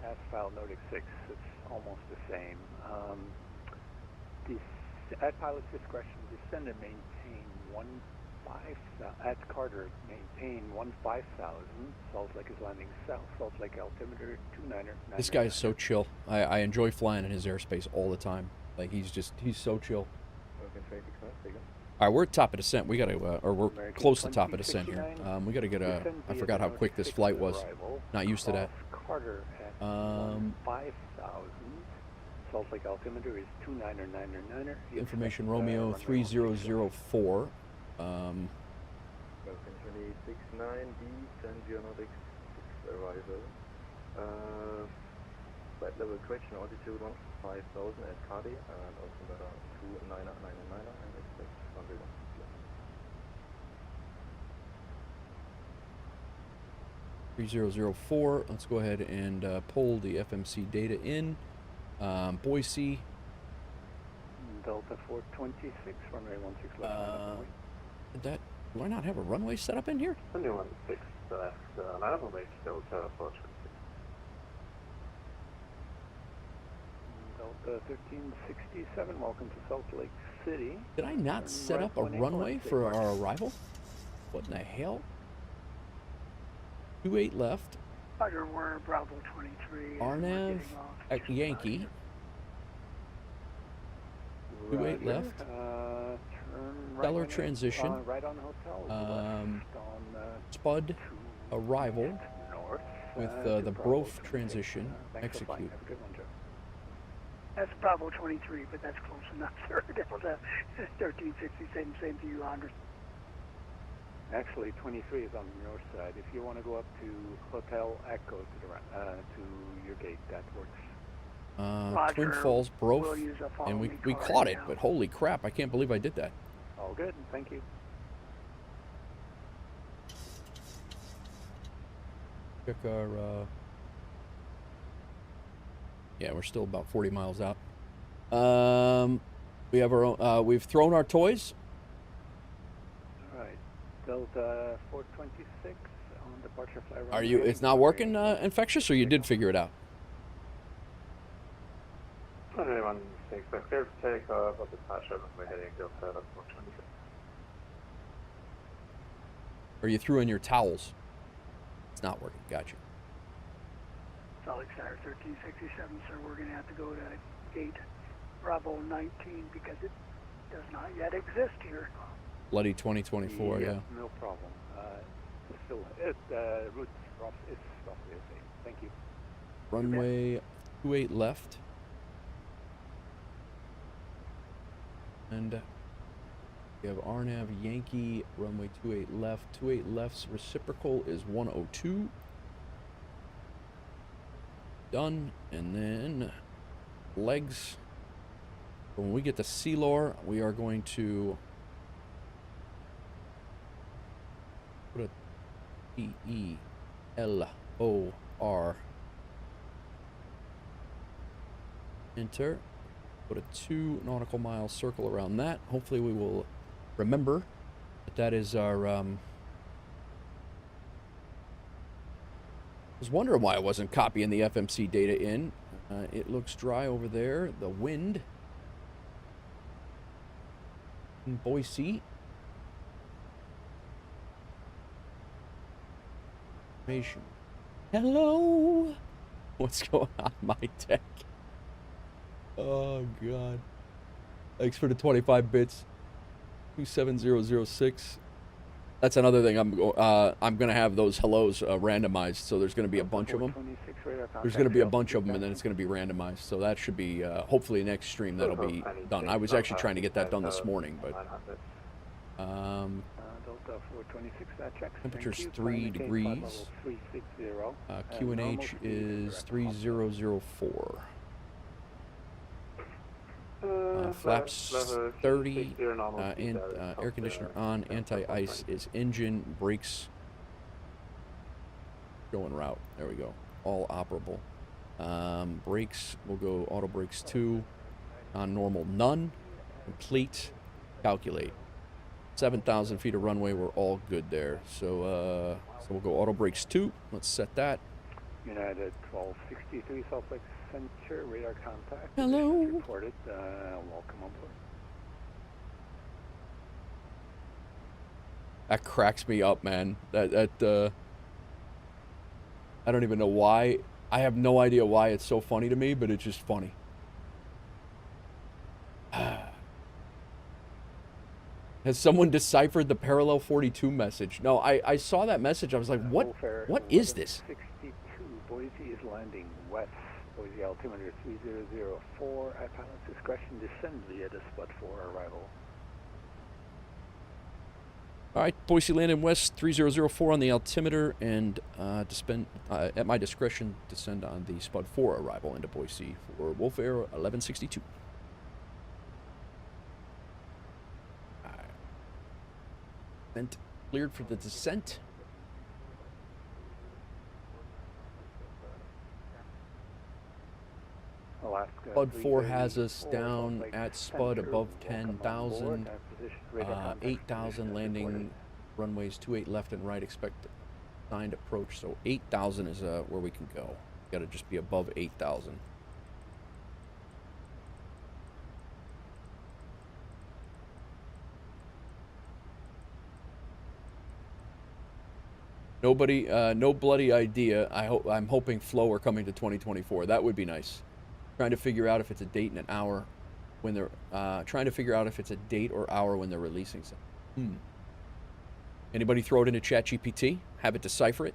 as file Nordic 6. It's almost the same. At pilot's discretion, descend and maintain 15,000. At Carter, maintain 15,000. Salt Lake is landing south. Salt Lake altimeter 29er. This guy is so chill. I enjoy flying in his airspace all the time. Like, he's so chill. American 26-9, second. All right, we're at top of descent. We gotta, or we're American close to top of descent here. 2069. We gotta get a. Descend I via forgot how Nordic quick this 6 flight was. arrival. Not used to that. Cross Carter at 5,000. Salt Lake altimeter is 29er. Information Romeo 3004. American 26-9, descend via Nordic 6 arrival. Flight level correction, altitude 15,000 at Cardi, and altimeter 29er, and expect runway 1. 3004. Let's go ahead and pull the FMC data in. Boise. Delta 426, runway 16 left. Do I not have a runway set up in here? Runway 16 left, line up await Delta 426. Delta 1367, welcome to Salt Lake City. Did I not set up a runway for our arrival? What in the hell? 28 left. Roger, we're Bravo 23. Arnav at Yankee. 28 left. Turn right Stellar on transition. right on hotel. Left on Spud arrival north. with to the Bravo Brof 23. transition. Thanks for flying. Execute. Have a good one, Joe. That's Bravo 23, but that's close enough, sir. Delta 1367, same to you, Andre. Actually, 23 is on the north side. If you want to go up to Hotel Echo to your gate, that works. Twin Roger, Falls Brof, we'll use a and follow we me car caught it, now. but holy crap, I can't believe I did that. All good. Thank you. Check our, yeah, we're still about 40 miles out. We have our own, we've thrown our toys. All right. Delta 426 on departure fly. Are you, it's not working, Infectious, or you did figure it out? Runway 16 left, clear for takeoff, up departure, runway heading Delta 426. Or you threw in your towels? It's not working, gotcha. Salt Lake Center 1367, sir. We're going to have to go to gate Bravo 19 because it does not yet exist here. Bloody 2024, yeah. No problem. Still, route is roughly the same. Thank you. Runway 28 left. And we have Arnav Yankee, runway 28 left. 28 left's reciprocal is 102. Done. And then legs. When we get to Sealor, we are going to put a T-E-L-O-R. Enter. Put a 2 nautical mile circle around that. Hopefully we will remember that is our, I was wondering why I wasn't copying the FMC data in. It looks dry over there. The wind in Boise. Information. Hello. What's going on my deck? Oh God. Thanks for the 25 bits. 27006. That's another thing. I'm gonna have those hellos randomized, so there's gonna be a bunch of them. There's gonna be a bunch of them, and then it's gonna be randomized. So that should be hopefully next stream that'll be done. I was actually trying to get that done this morning, but Delta 426, that checks. temperature's 3 degrees. QNH is 3004. Flaps 30, and air conditioner on, anti-ice is engine, brakes going route. There we go, all operable. Brakes, we'll go auto brakes 2, on normal none, complete, calculate. 7,000 feet of runway, we're all good there. So, so we'll go auto brakes 2. Let's set that. United 1263 Salt Lake Center, radar contact. Hello. Reported. Welcome on board. That cracks me up, man. I don't even know why. I have no idea why it's so funny to me, but it's just funny. Has someone deciphered the parallel 42 message? No, I saw that message. I was like, what is this? 62, Boise is landing west. Boise altimeter 3004. At pilot's discretion, descend via the spot for arrival. All right, Boise landing west 3004 on the altimeter, and at my discretion, descend on the spot 4 arrival into Boise for WolfAir 1162. Cleared for the descent. Alaska, Spud 4 has us down at Spud above 10,000, 8,000 landing runways 28 left and right, expect signed approach. So 8,000 is where we can go. Got to just be above 8,000. Nobody, no bloody idea. I'm hoping Flow are coming to 2024. That would be nice. Trying to figure out if it's a date and an hour when they're trying to figure out if it's a date or hour when they're releasing something. Anybody throw it into ChatGPT? Have it decipher it?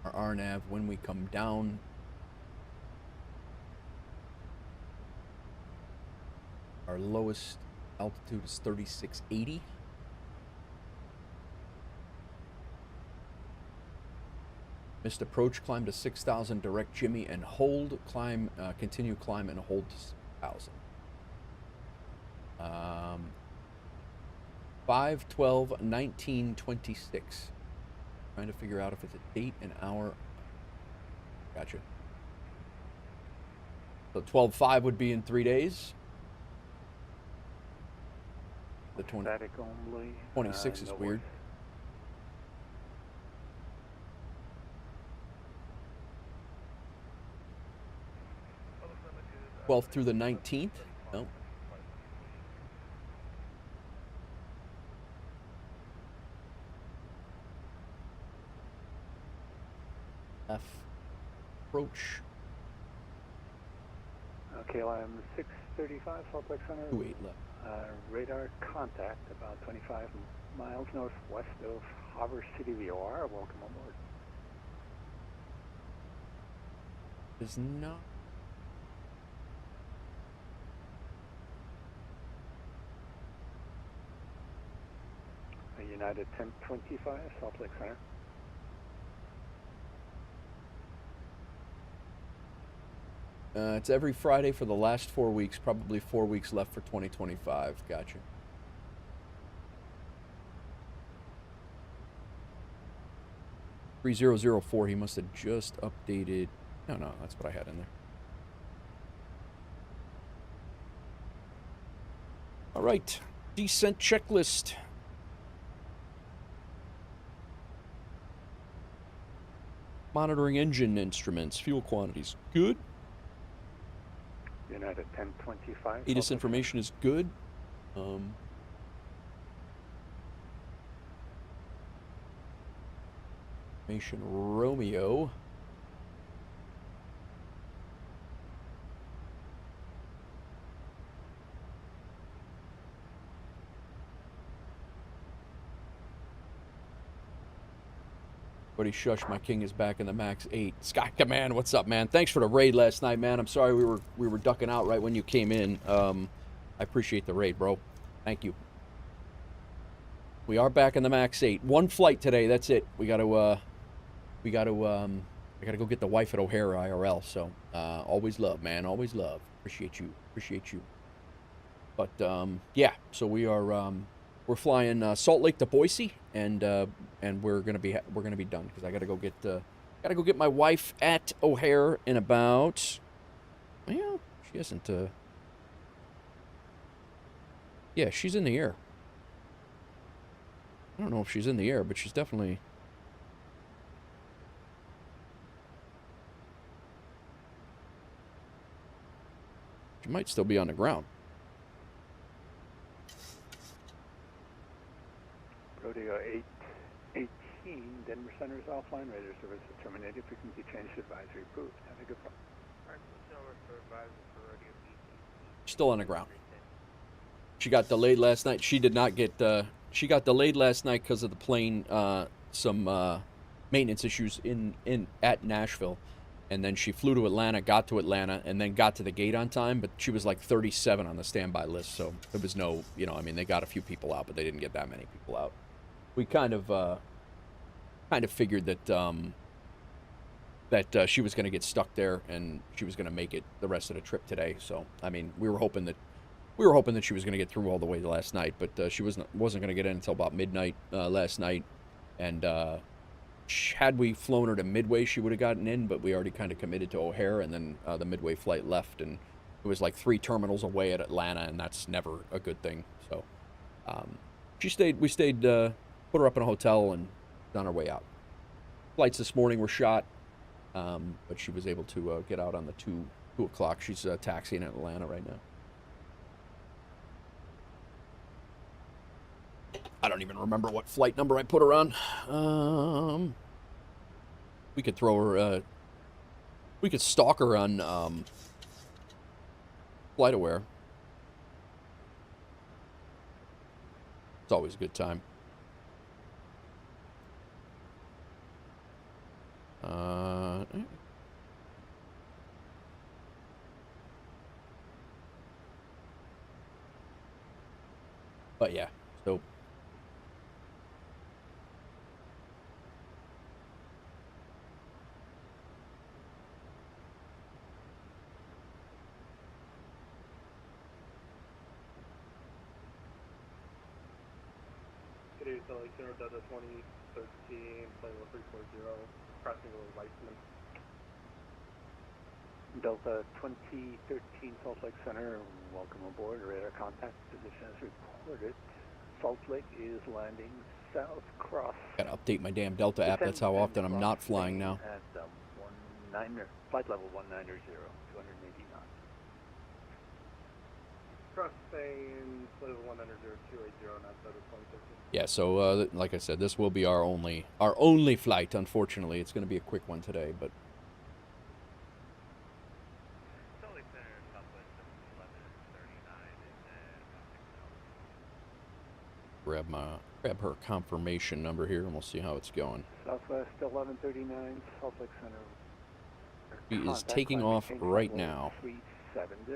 Our RNAV when we come down. Our lowest altitude is 3680. Missed approach, climb to 6,000, direct Jimmy and hold, climb, continue climb and hold to 6,000. 5/12/1926. Trying to figure out if it's a date, an hour. Gotcha. So 12/5 would be in 3 days. The 26 is weird. Well, through the 19th? No. Approach. KLM 635, Salt Lake Center. 28 left. Radar contact about 25 miles northwest of Harbor City VOR. Welcome on board. Is not. United 1025, Salt Lake Center. It's every Friday for the last 4 weeks, probably 4 weeks left for 2025. Gotcha. $3004, he must have just updated. No, that's what I had in there. All right, descent checklist. Monitoring engine instruments, fuel quantities, good. United 1025. ATIS information is good. Information Romeo. Buddy Shush, my king is back in the MAX8. Scott Command, what's up, man? Thanks for the raid last night, man. I'm sorry we were ducking out right when you came in. I appreciate the raid, bro. Thank you. We are back in the MAX8. One flight today. That's it. I gotta go get the wife at O'Hare IRL. So always love, man. Always love. Appreciate you. Appreciate you. But yeah, so we're flying Salt Lake to Boise, and we're gonna be done because I gotta go get my wife at O'Hare in about. Well, she hasn't. Yeah, she's in the air. I don't know if she's in the air, but she's definitely. She might still be on the ground. Rodeo 818, Denver Center is offline. Radar service is terminated. Frequency change advisory approved. Have a good one. Still on the ground. She got delayed last night. She did not get. She got delayed last night because of the plane. Some maintenance issues at Nashville, and then she flew to Atlanta, got to Atlanta, and then got to the gate on time. But she was like 37 on the standby list, so there was no. I mean, they got a few people out, but they didn't get that many people out. We kind of figured that she was going to get stuck there, and she was going to make it the rest of the trip today. So, I mean, we were hoping that she was going to get through all the way last night, but she wasn't going to get in until about midnight last night. And had we flown her to Midway, she would have gotten in, but we already kind of committed to O'Hare, and then the Midway flight left, and it was like 3 terminals away at Atlanta, and that's never a good thing. So, we stayed, put her up in a hotel, and on our way out. Flights this morning were shot. But she was able to get out on the 2 o'clock. She's taxiing in Atlanta right now. I don't even remember what flight number I put her on. We could throw her. We could stalk her on FlightAware. It's always a good time. But yeah, so Today, so like Center Delta 2013, plane 1340, crossing over Weissman. Delta 2013 Salt Lake Center, welcome aboard. Radar contact position is reported. Salt Lake is landing south cross. Gotta update my damn Delta app. That's how often I'm not flying now. At flight level 190, 280 knots. Cross Spain, flight level 190, 280 knots out of 2013. Yeah, so like I said, this will be our only flight. Unfortunately, it's going to be a quick one today, but. Grab her confirmation number here, and we'll see how it's going. Southwest 1139, Salt Lake Center. She is taking off right now. 370.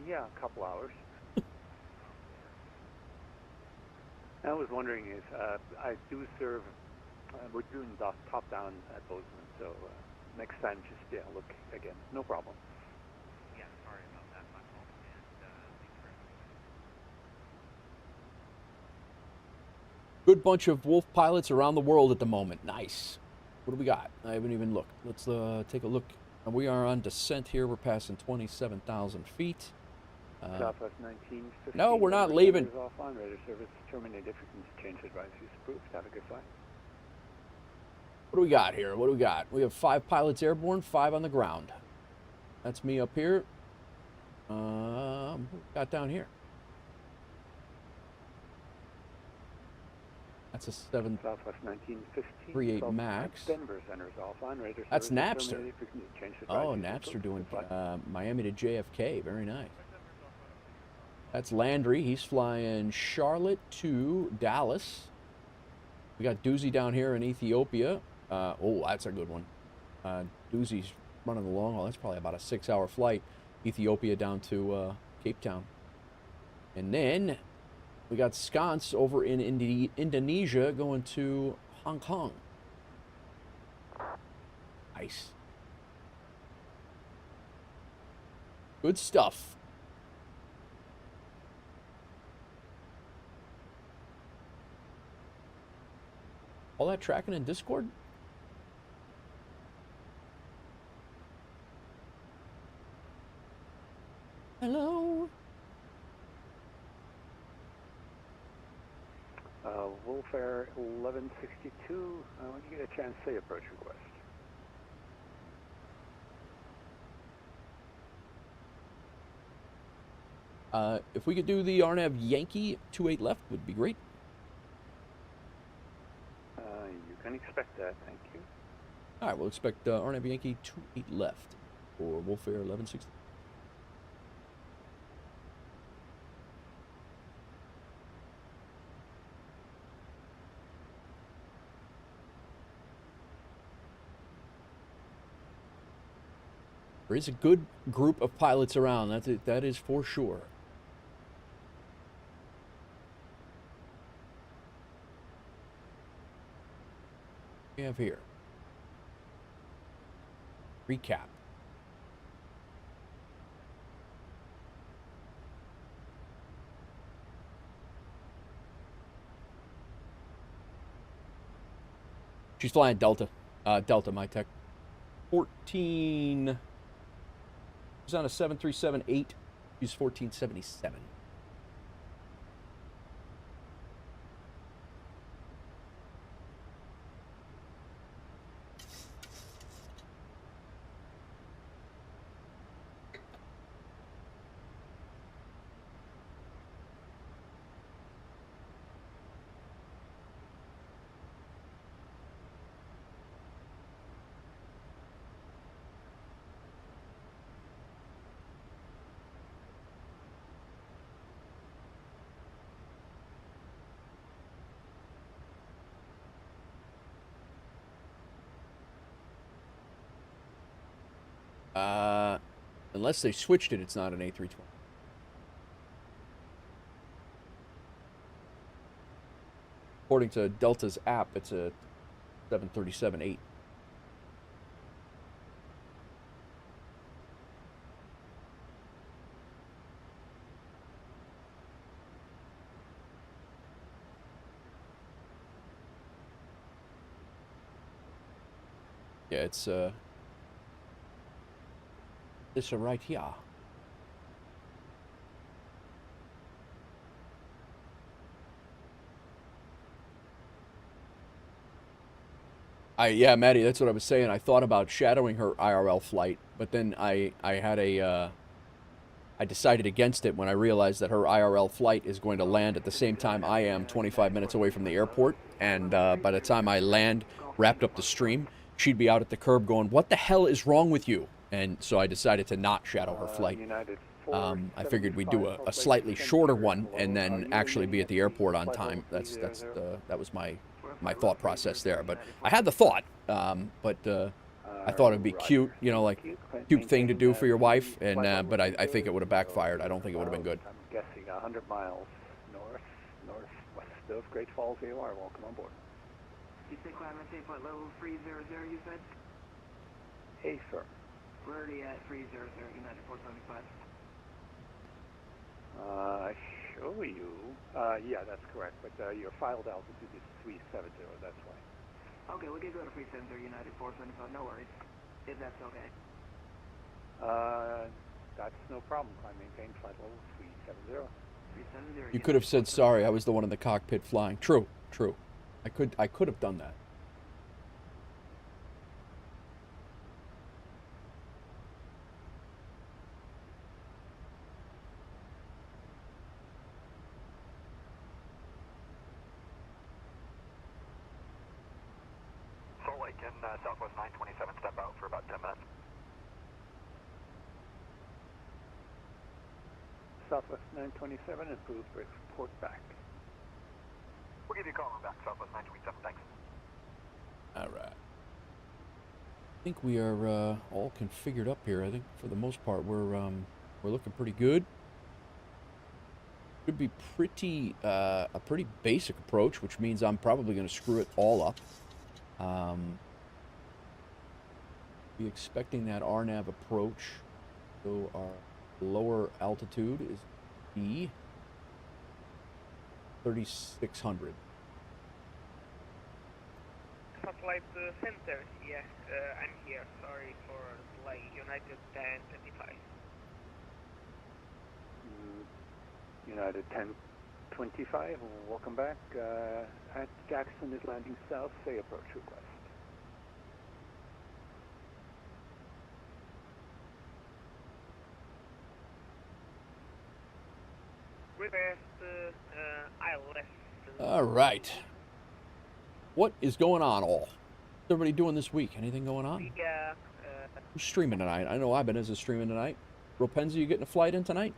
Yeah, a couple hours. I was wondering if I do serve. We're doing top down at Bozeman, so next time just look again. No problem. Yeah, sorry about that. My fault. And Good bunch of Wolf pilots around the world at the moment. Nice. What do we got? I haven't even looked. Let's take a look. We are on descent here. We're passing 27,000 feet. Southwest 1915. No, we're not leaving. Offline. Radar service terminated. Frequency change advisories approved. Have a good flight. What do we got here? What do we got? We have 5 pilots airborne, 5 on the ground. That's me up here. What we got down here? That's a 7. Southwest 1915. 38 MAX. Denver Center is offline. Radar That's service Napster. terminated. Frequency change Oh, advisories Napster approved. doing Good flight. Miami to JFK. Very nice. That's Landry. He's flying Charlotte to Dallas. We got Doozy down here in Ethiopia. Oh, that's a good one. Doozy's running the long haul. That's probably about a 6-hour flight. Ethiopia down to Cape Town. And then We got sconce over in Indonesia going to Hong Kong. Nice. Good stuff. All that tracking in Discord? Hello? WolfAir 1162, when you get a chance, say approach request. If we could do the RNAV Yankee 28 left would be great. You can expect that, thank you. All right, we'll expect RNAV Yankee 28 left for WolfAir 1160. There is a good group of pilots around. That is for sure. We have here. Recap. She's flying Delta. Delta, my tech. 14. She's on a 737-8. She's 1477. Unless they switched it, it's not an A320. According to Delta's app, it's a 737-8. Yeah, it's this right here. Yeah, Maddie, that's what I was saying. I thought about shadowing her IRL flight, but then I decided against it when I realized that her IRL flight is going to land at the same time I am, 25 minutes away from the airport, and by the time I land, wrapped up the stream, she'd be out at the curb going, "What the hell is wrong with you?" And so I decided to not shadow her flight. I figured we'd do a slightly shorter one and then actually be at the airport on time. That was my thought process there. But I had the thought, but I thought it'd be cute, you know, like cute thing to do for your wife. And but I think it would have backfired. I don't think it would have been good. I'm guessing 100 miles northwest of Great Falls, AOR. Welcome on board. You say climb and take what level 300, you said? Hey, sir. We're already at 300, United 475. Show you. Yeah, that's correct. But your filed altitude is 370. That's why. Okay, we'll get you at a 370, United 475. No worries. If that's okay. That's no problem. Climb maintain flight level 370. 370. You could have said sorry. I was the one in the cockpit flying. True. True. I could have done that. Salt Lake in Southwest 927, step out for about 10 minutes. Southwest 927, approved, report back. We'll give you a call on back, Southwest 927, thanks. All right. I think we are all configured up here. I think for the most part we're looking pretty good. Should be pretty a pretty basic approach, which means I'm probably going to screw it all up. Be expecting that RNAV approach. So our lower altitude is B 3600. Satellite center, yeah, I'm here. Sorry for delay. United 1025. United 1025, welcome back. At Jackson is landing south, say approach request. Request ILS. All right. What is going on, all? What's everybody doing this week? Anything going on? Yeah. Who's streaming tonight? I know Ibanez is streaming tonight. Ropenza, you getting a flight in tonight?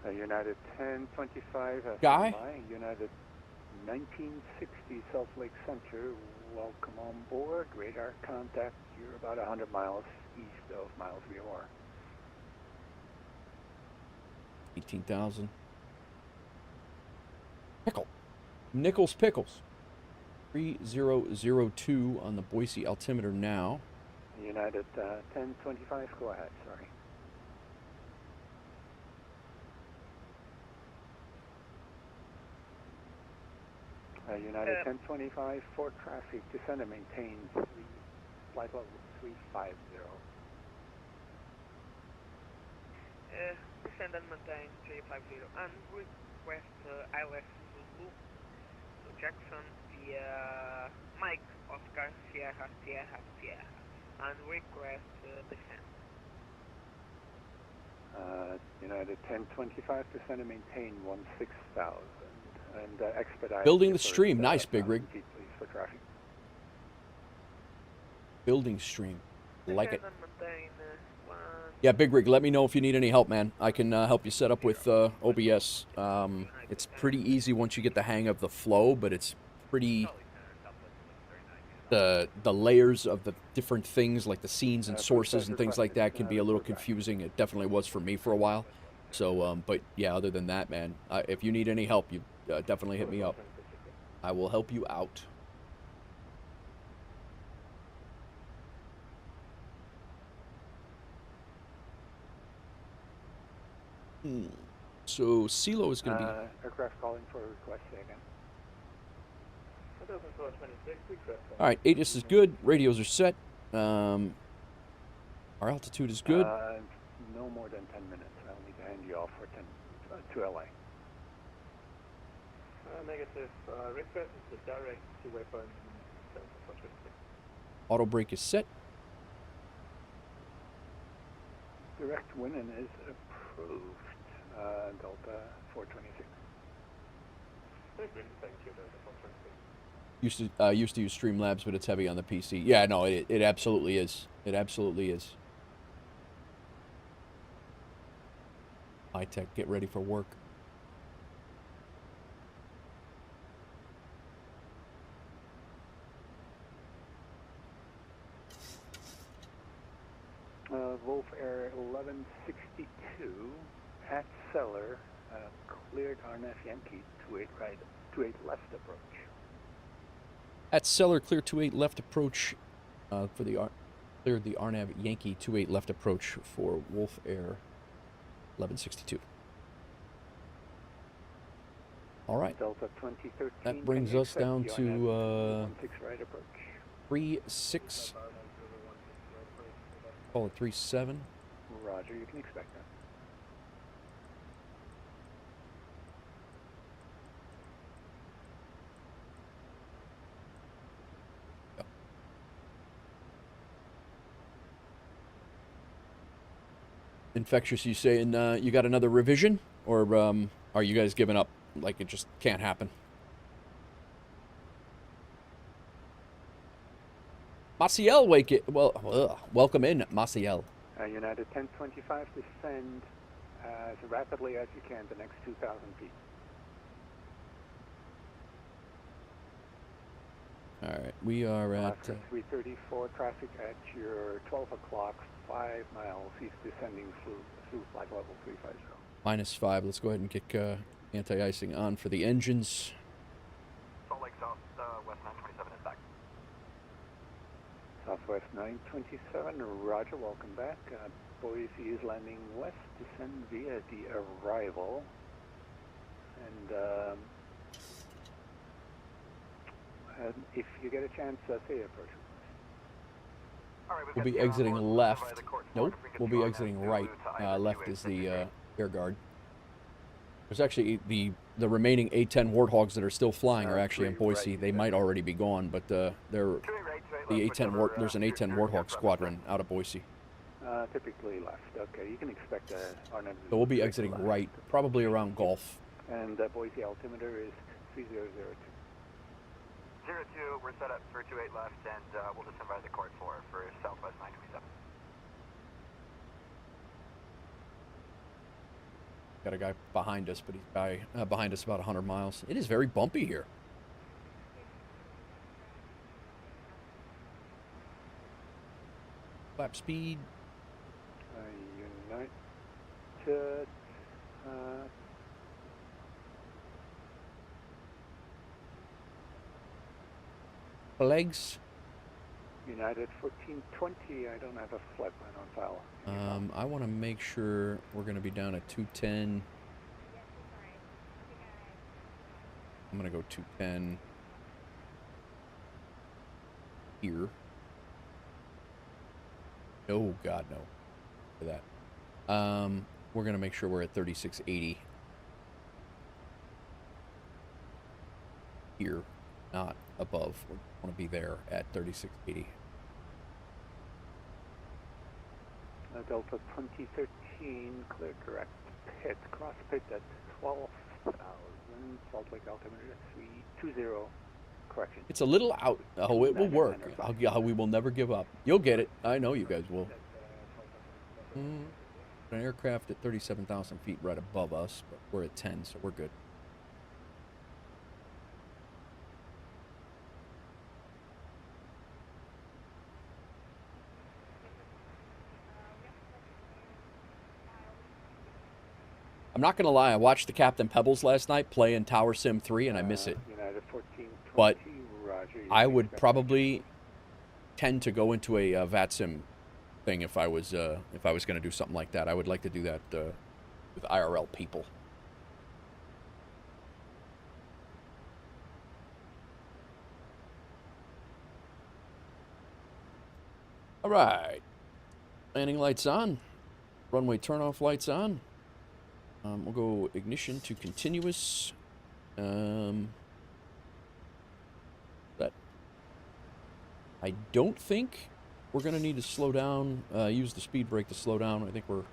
United 1025, Guy? United 1960 Salt Lake Center, welcome on board. Radar contact, you're about 100 miles east of Miles VOR. 18,000. Pickle. Nichols Pickles. 3002 on the Boise altimeter now. United 1025, go ahead, sorry. United 1025, for traffic, descend and maintain flight level 350. Descend and maintain 350 and request ILS Zulu to Jackson via Mike Oscar Sierra Sierra Sierra and request descent. United 1025, descend and maintain 16,000. And expedite. Building the stream. Nice, Big Rig. Feet, please, for traffic. Building stream. Like it. Yeah, Big Rig, let me know if you need any help, man. I can help you set up with OBS. It's pretty easy once you get the hang of the flow, but it's pretty... The layers of the different things, like the scenes and sources and things like that, can be a little confusing. It definitely was for me for a while. So, but yeah, other than that, man, if you need any help, you definitely hit me up. I will help you out. So, CeeLo is going to be... aircraft calling for a request, say again. All right, ATIS is good. Radios are set. Our altitude is good. No more than 10 minutes. I'll need to hand you off for 10 to LA. Negative. Request is the direct to waypoint. Auto brake is set. Direct winning is approved. Delta 426. Thank you, Delta 426. Used to use Streamlabs, but it's heavy on the PC. Yeah, no, it absolutely is. It absolutely is. High tech, get ready for work. WolfAir 1162 at Cellar, cleared RNF Yankee 28 right, 28 left approach. At Cellar, clear 28 left approach for the cleared the RNAV Yankee 28 left approach for WolfAir 1162. All right. Delta 2013. That brings us down to 16 right approach. 36. Call it 37. Roger, you can expect that. Infectious, you saying you got another revision? Or are you guys giving up? Like it just can't happen? Maciel, welcome in, Maciel. United 1025, descend as rapidly as you can the next 2,000 feet. All right, we are at... 334 traffic at your 12 o'clock, 5 miles east descending through flight level 350. -5. Let's go ahead and kick anti-icing on for the engines. Salt Lake South, West 927 is back. Southwest 927, roger, welcome back. Boise is landing west, descend via the arrival. And if you get a chance, say approach. We'll be exiting left. Nope, we'll be exiting right. Left is the air guard. There's actually the remaining A-10 Warthogs that are still flying are actually in Boise. They might already be gone, but they're the A-10 there's an A-10 Warthog squadron out of Boise. Typically left. Okay, you can expect RNM. So we'll be exiting right, probably around Gulf. And Boise altimeter is 3002. 02, we're set up for 28 left, and we'll descend by the court for Southwest 927. Got a guy behind us, but he's behind us about 100 miles. It is very bumpy here. Lap speed. United. Legs. United 1420. I don't have a flight plan on file. I want to make sure we're going to be down at 210. I'm going to go 210 here. No, God, no. For that. We're going to make sure we're at 3680 here, not above. We want to be there at 3680. Delta 2013, clear correct pit, cross pit at 12,000, Salt Lake altimeter 320, correction. It's a little out. Oh, it will work. We will never give up. You'll get it. I know you guys will. An aircraft at 37,000 feet right above us, but we're at 10, so we're good. I'm not going to lie, I watched the Captain Pebbles last night play in Tower Sim 3, and I miss it. United 1420, But roger, I would probably tend to go into a VATSIM thing if I was going to do something like that. I would like to do that with IRL people. All right, landing lights on, runway turnoff lights on. We'll go ignition to continuous. But I don't think we're going to need to slow down, use the speed brake to slow down. I think we're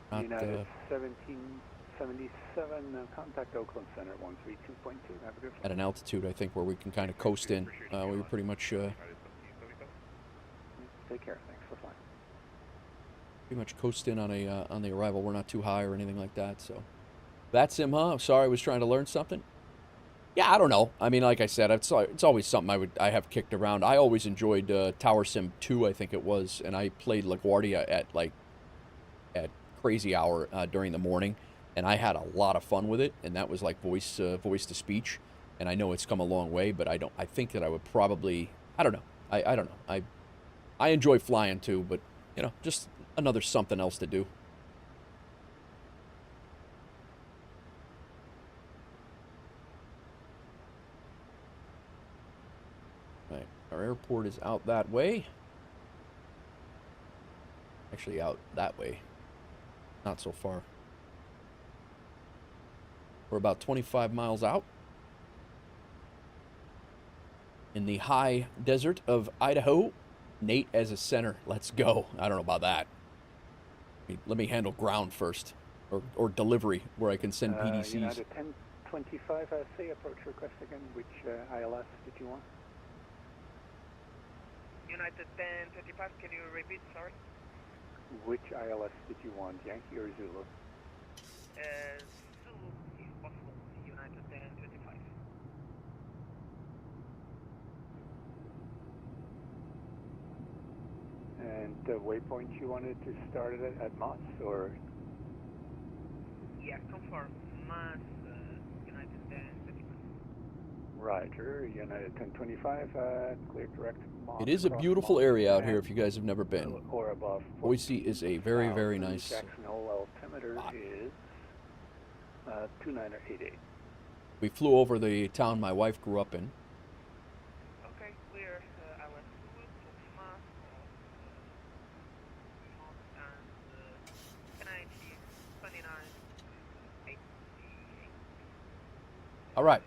not... United 1777, contact Oakland Center 132.2. Have a good flight. At an altitude, I think, where we can kind of coast in. We were pretty much... Take care. Thanks for flying. Pretty much coast in on the arrival. We're not too high or anything like that. So that's him, huh? Sorry, I was trying to learn something. Yeah, I don't know. I mean, like I said, it's always something I have kicked around. I always enjoyed Tower Sim 2, I think it was, and I played LaGuardia at crazy hour during the morning, and I had a lot of fun with it. And that was like voice to speech. And I know it's come a long way, but I think that I would probably. I don't know. I don't know. I enjoy flying too, but you know, just another something else to do. Right, our airport is out that way. Actually, out that way. Not so far. We're about 25 miles out. In the high desert of Idaho. Nate as a center. Let's go. I don't know about that. Let me handle ground first. Or delivery, where I can send PDCs. United 1025, say approach request again. Which ILS did you want? United 1025, can you repeat, sorry? Which ILS did you want, Yankee or Zulu? Zulu, if possible, United 1025. And the waypoint you wanted to start it at Moss, or? Yeah, confirm. Mass United 1025. Roger, United 1025, clear direct. It is a beautiful area out here if you guys have never been. Or above. Boise is a very, very nice. Jackson Hole altimeter is 2988. We flew over the town my wife grew up in. Okay, clear. I went to mass and 29, 88. All right.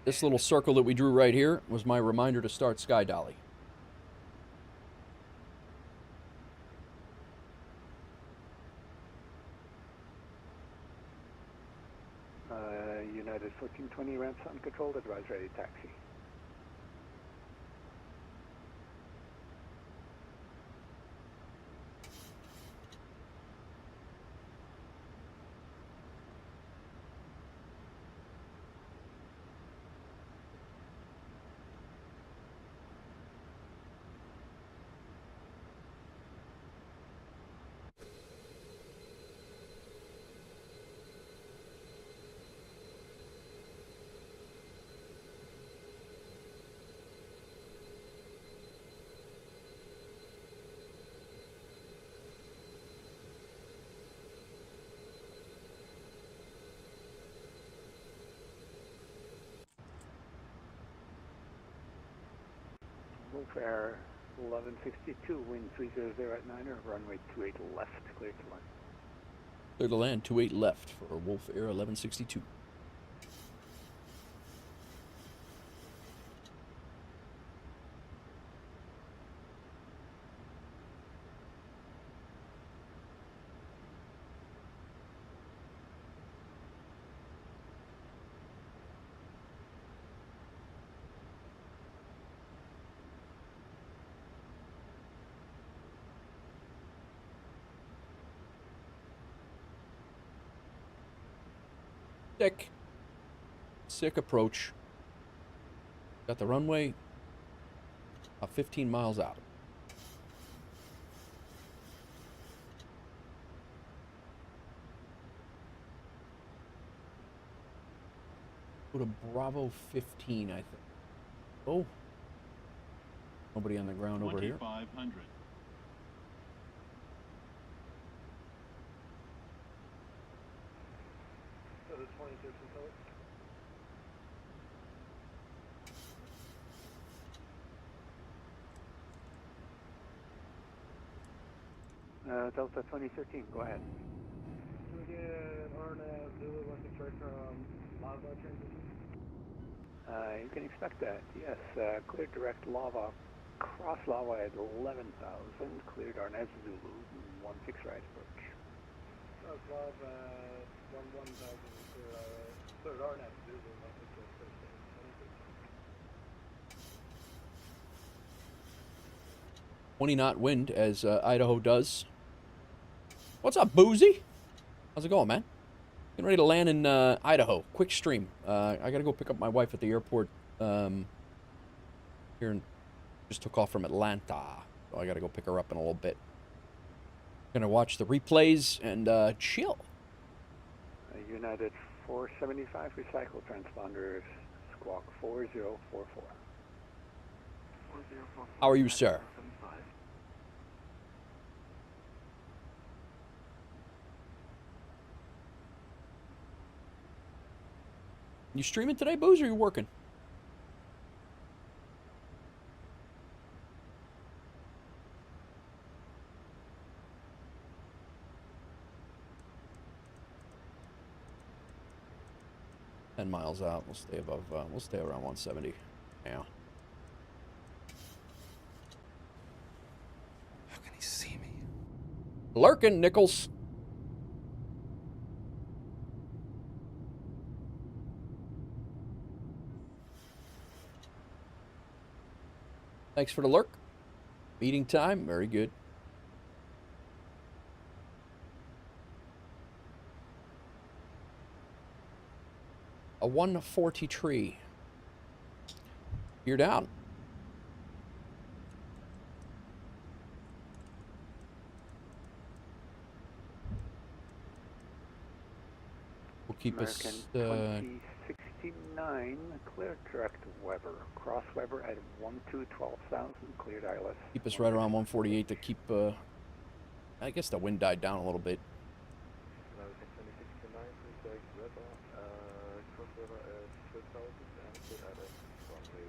This little circle that we drew right here was my reminder to start sky dolly. United 1420 ramps uncontrolled, advise ready taxi. WolfAir 1162, wind 300 at 9er, runway 28 left, clear to land. Clear to land, 28 left for WolfAir 1162. Sick approach. Got the runway 15 miles out. Go to Bravo 15, I think. Oh. Nobody on the ground over here. 2500. So the 26 is out. Delta 2013, go ahead. Can we get RNAV Zulu 163 from lava transition? You can expect that, yes. Clear direct lava, cross lava at 11,000, cleared RNAV Zulu, 16 right approach. Cross lava at 11,000, cleared RNAV Zulu 163. 20 knot wind as Idaho does. What's up, Boozy? How's it going, man? Getting ready to land in Idaho. Quick stream. I gotta go pick up my wife at the airport here, and just took off from Atlanta. So I gotta go pick her up in a little bit. Gonna watch the replays and chill. United 475, recycle transponders, squawk 4044. How are you, sir? You streaming today, Booze, or you working? $10 miles out. We'll stay above. We'll stay around 170. Yeah. How can he see me? Lurking, Nichols. Thanks for the lurk. Meeting time. Very good. A 140 tree. You're down. keep American us 2069, clear direct Weber. Cross Weber at 12,000, cleared ILS. keep us right around 148 to keep, I guess the wind died down a little bit. American 2069, please direct Weber, cross Weber at 12,000 and cleared ILS runway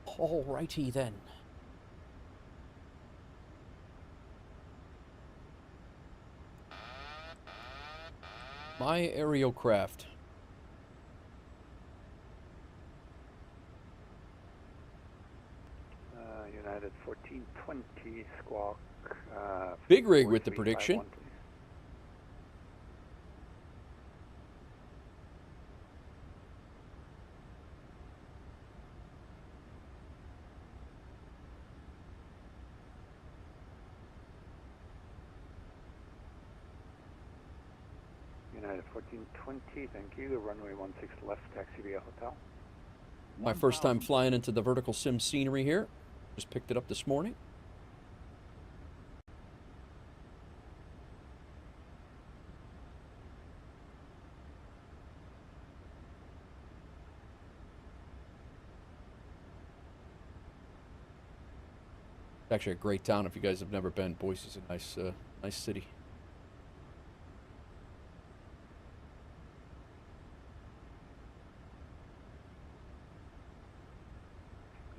167. Alrighty then. My Aerocraft. United 1420, squawk. Big rig with the 4351, prediction. please. United 1420, thank you. Runway 16 left, taxi via hotel. My first time flying into the VerticalSim scenery here. Just picked it up this morning. It's actually a great town if you guys have never been. Boise's a nice, nice city.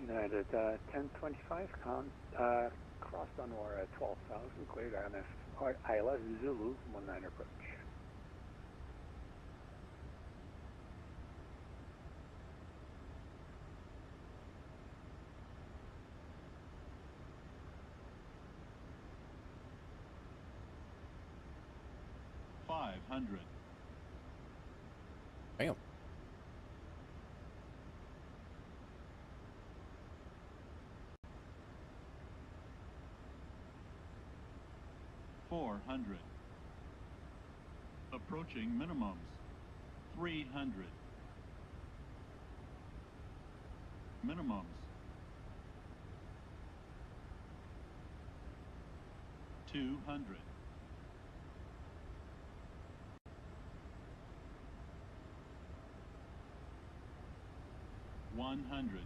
United 1025, crossed on or at 12,000, cleared ILS Zulu 19 approach. Bam. Approaching minimums. 300. Minimums. 200. $100.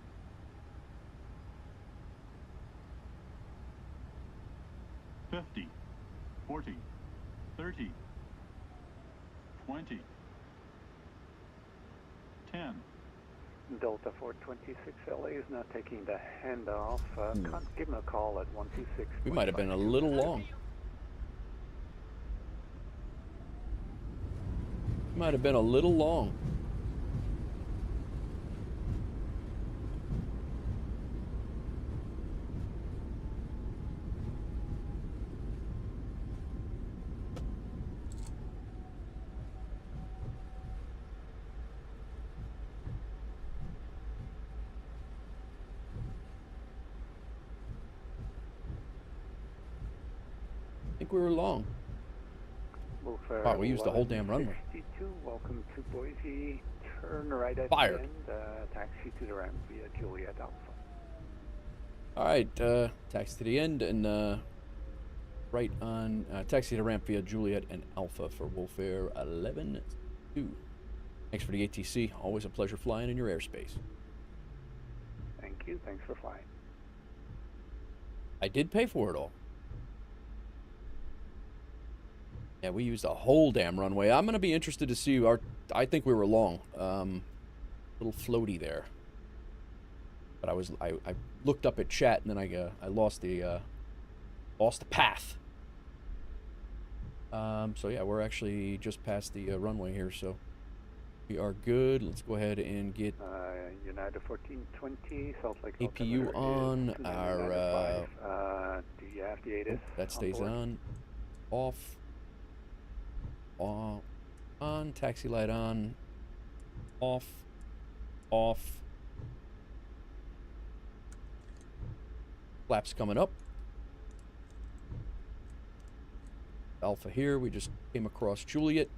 50. 40. 30. 20. 10. Delta 426 LA is now taking the handoff. Give him a call at 126. We might have been a little long. Might have been a little long. I think we were long. WolfAir Wow, we used the whole damn runway. 62, welcome to Boise. Turn right at Fired. the end. Taxi to the ramp via Juliet Alpha. Alright, taxi to the end and right on, taxi to the ramp via Juliet and Alpha for WolfAir 11-2. Thanks for the ATC. Always a pleasure flying in your airspace. Thank you. Thanks for flying. I did pay for it all. Yeah, we used a whole damn runway. I'm going to be interested to see our... I think we were long. Little floaty there. But I looked up at chat and then I lost the path. So yeah, we're actually just past the runway here, so we are good. Let's go ahead and get United 1420, Salt Lake APU on. Our do you have the ATIS? That stays on. Off. On. Taxi light on. Off. Off. Flaps coming up. Alpha here. We just came across Juliet.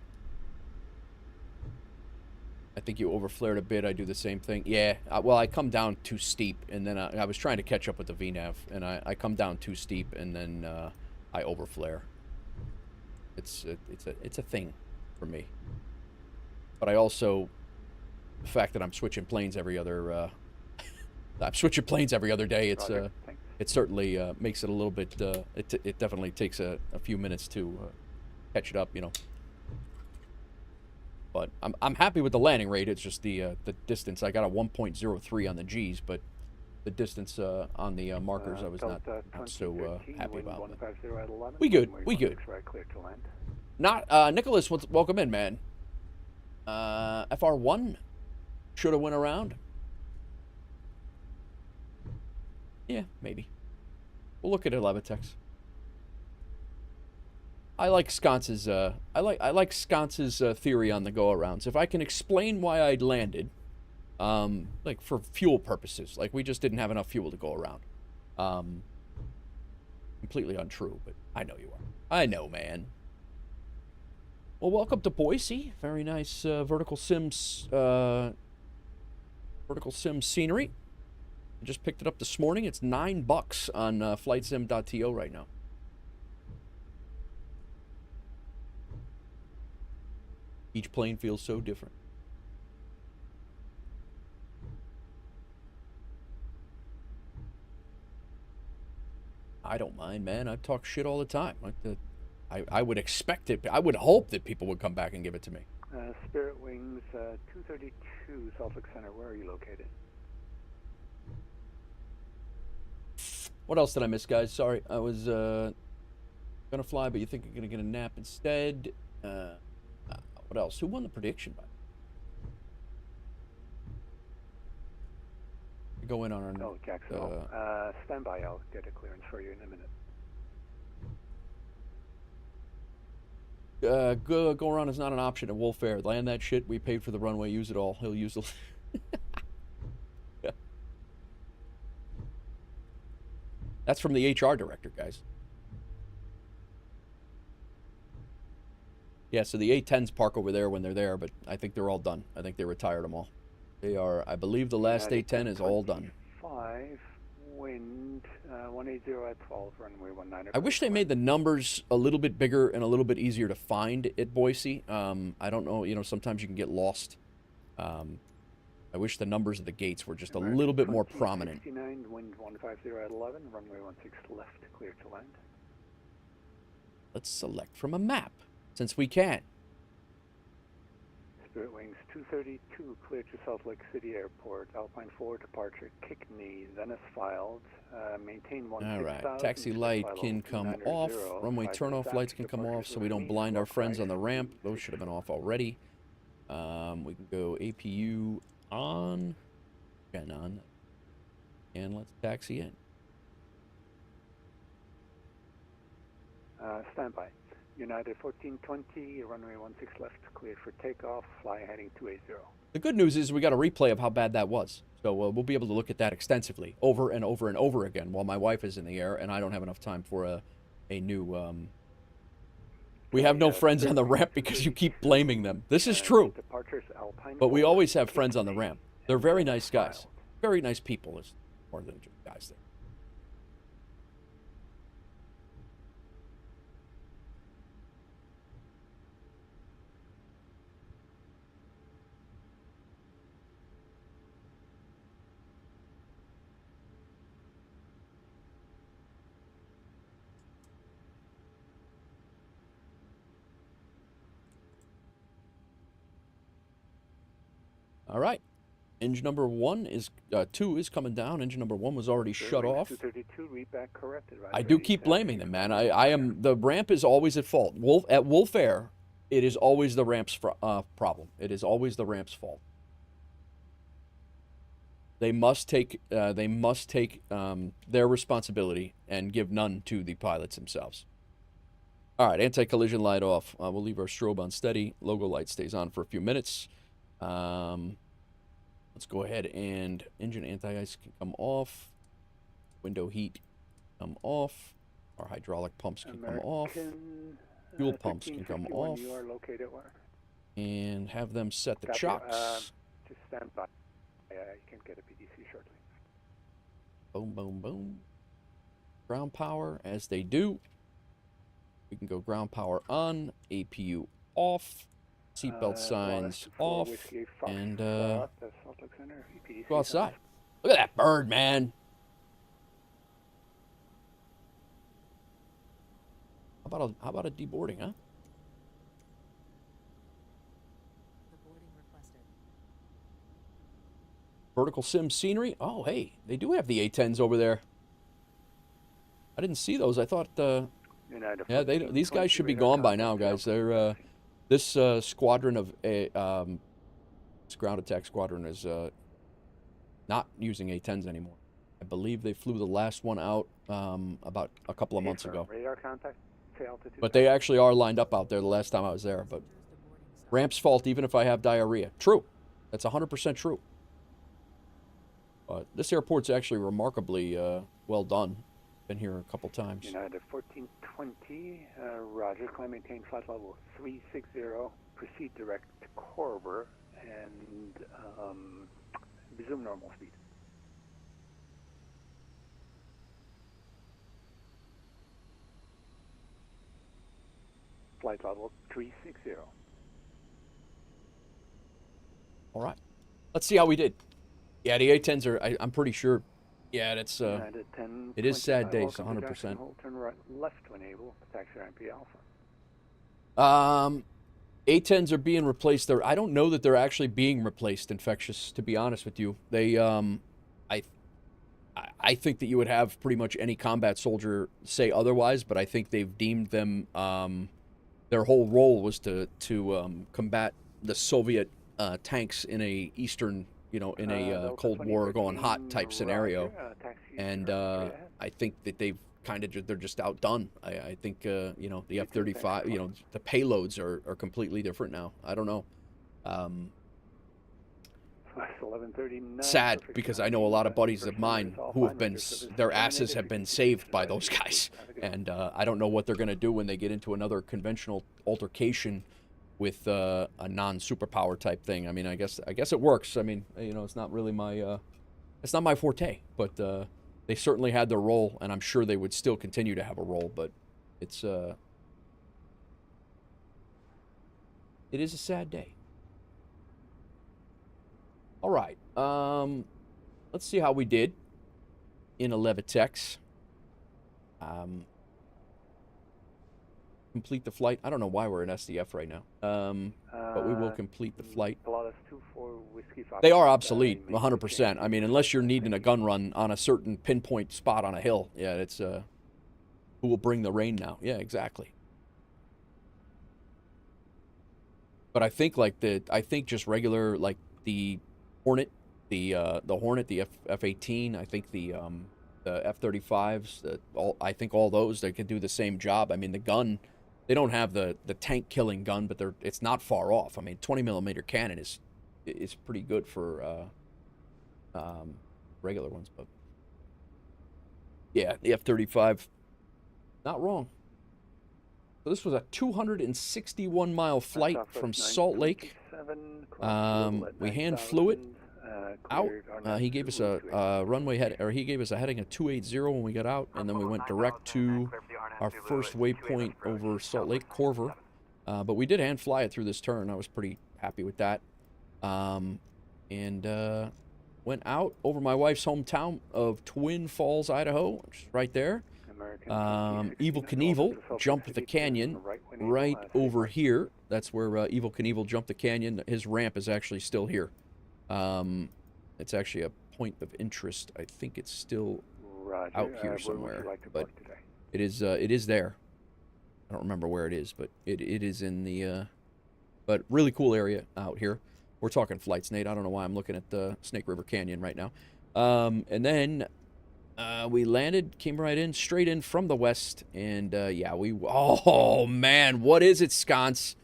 I think you overflared a bit. I do the same thing. Yeah, well, I come down too steep, and then I was trying to catch up with the VNAV, and I come down too steep, and then I overflare. It's a thing for me. But I also, the fact that I'm switching planes every other I'm switching planes every other day. It's it certainly makes it a little bit. It definitely takes a few minutes to catch it up, you know. But I'm happy with the landing rate. It's just the distance. I got a 1.03 on the G's, but the distance on the markers I was not so happy about. We good. We good. Not Nicholas. Welcome in, man. FR1 should have went around. Yeah, maybe. We'll look at it, Levitex. I like Sconce's theory on the go-arounds. If I can explain why I landed, like for fuel purposes, like we just didn't have enough fuel to go around. Completely untrue, but I know you are. I know, man. Well, welcome to Boise. Very nice VerticalSim scenery. I just picked it up this morning. It's $9 on flightsim.to right now. Each plane feels so different. I don't mind, man. I talk shit all the time. I would expect it. I would hope that people would come back and give it to me. Spirit Wings 232 Salt Lake Center. Where are you located? What else did I miss, guys? Sorry, I was gonna fly, but you think I'm gonna get a nap instead. What else? Who won the prediction? Go in on our. Oh, Jacksonville. Stand by. I'll get a clearance for you in a minute. Go around is not an option at WolfAir. Land that shit. We paid for the runway. Use it all. He'll use the. Yeah. That's from the HR director, guys. Yeah, so the A-10s park over there when they're there, but I think they're all done. I think they retired them all. They are, I believe the last A-10 is all done. 5, wind, 180 at 12, runway 19. I wish they made the numbers a little bit bigger and a little bit easier to find at Boise. I don't know, you know, sometimes you can get lost. I wish the numbers of the gates were just a little bit more prominent. 69, wind 150 at 11, runway 16 left, clear to land. Let's select from a map, since we can. Spirit Wings 232, clear to Salt Lake City Airport. Alpine 4 departure, Kickney, Venice filed. Maintain 16,000. All right, taxi light can come off. Runway turnoff lights can come off, so we don't blind our friends on the ramp. Those should have been off already. We can go APU on, and on, and let's taxi in. Stand by. United 1420, runway 16 left, cleared for takeoff, fly heading 280. The good news is we got a replay of how bad that was. So we'll be able to look at that extensively, over and over and over again, while my wife is in the air, and I don't have enough time for a new... We have no friends on the ramp because you keep blaming them. This is true. But we always have friends on the ramp. They're very nice guys. Very nice people. There's more than just guys there. All right. Engine number 2 is coming down. Engine number 1 was already shut off. 232, read back corrected. Right, I do keep blaming them, man. The ramp is always at fault. At WolfAir, it is always the ramp's problem. It is always the ramp's fault. They must take their responsibility and give none to the pilots themselves. All right, anti-collision light off. We'll leave our strobe on steady. Logo light stays on for a few minutes. Let's go ahead and engine anti-ice can come off. Window heat come off. Our hydraulic pumps can come off. Fuel pumps can come off. You are located where? And have them set the chocks. Just stand by. You can get a PDC shortly. Boom, boom, boom. Ground power, as they do. We can go ground power on, APU off, seatbelt signs off, and go outside. Look at that bird, man. How about a deboarding, huh? VerticalSim scenery. Oh, hey, they do have the A10s over there. I didn't see those. I thought, yeah, these guys should be gone by now, guys. They're this squadron of this ground attack squadron is not using A10s anymore. I believe they flew the last one out about a couple of months ago. Radar contact. But they actually are lined up out there the last time I was there. But ramp's fault even if I have diarrhea. True. That's 100% true. This airport's actually remarkably well done. Been here a couple times. United 1420, roger. Climb maintain flight level 360. Proceed direct to Corber and resume normal speed. Flight level 360. All right. Let's see how we did. Yeah, the A10s are, I'm pretty sure, yeah, that's, it is sad days, 100%. Turn right left when able, taxi ramp Alpha. A10s are being replaced. I don't know that they're actually being replaced, Infectious, to be honest with you. They, I think that you would have pretty much any combat soldier say otherwise, but I think they've deemed them, their whole role was to combat the Soviet tanks in a Eastern, in a Cold War going hot type scenario. And I think that they've they're just outdone. I think, the F-35, the payloads are completely different now. I don't know. Sad, because I know a lot of buddies of mine who have been, their asses have been saved by those guys. And I don't know what they're going to do when they get into another conventional altercation with a non-superpower type thing. I mean, I guess it works. I mean, it's not really my, it's not my forte, but they certainly had their role, and I'm sure they would still continue to have a role, but it's, it is a sad day. All right, let's see how we did in a Levitex. Complete the flight. I don't know why we're in SDF right now, but we will complete the flight. They are obsolete, 100%. I mean, unless you're needing a gun run on a certain pinpoint spot on a hill. Yeah, it's, who will bring the rain now? Yeah, exactly. But I think, just regular, like, the Hornet, the Hornet, the F-18, I think the F-35s, I think all those, they can do the same job. I mean, the gun, they don't have the tank killing gun, but it's not far off. I mean, 20mm cannon is pretty good for regular ones, but yeah, the F-35, not wrong. So this was a 261-mile flight from Salt Lake. We hand flew it out. He gave us a runway head, or he gave us a heading of 280 when we got out, and then we went direct to our first waypoint over Salt Lake, Corver. But we did hand fly it through this turn. I was pretty happy with that. And went out over my wife's hometown of Twin Falls, Idaho, which is right there. Evel Knievel jumped the canyon right over here. That's where Evel Knievel jumped the canyon. His ramp is actually still here. It's actually a point of interest. I think it's still out here somewhere, but it is there. I don't remember where it is, but it is in the but really cool area out here. We're talking flights, Nate. I don't know why I'm looking at the Snake River Canyon right now. And then we landed, came right in, straight in from the west, and yeah, oh man, what is it, Sconce?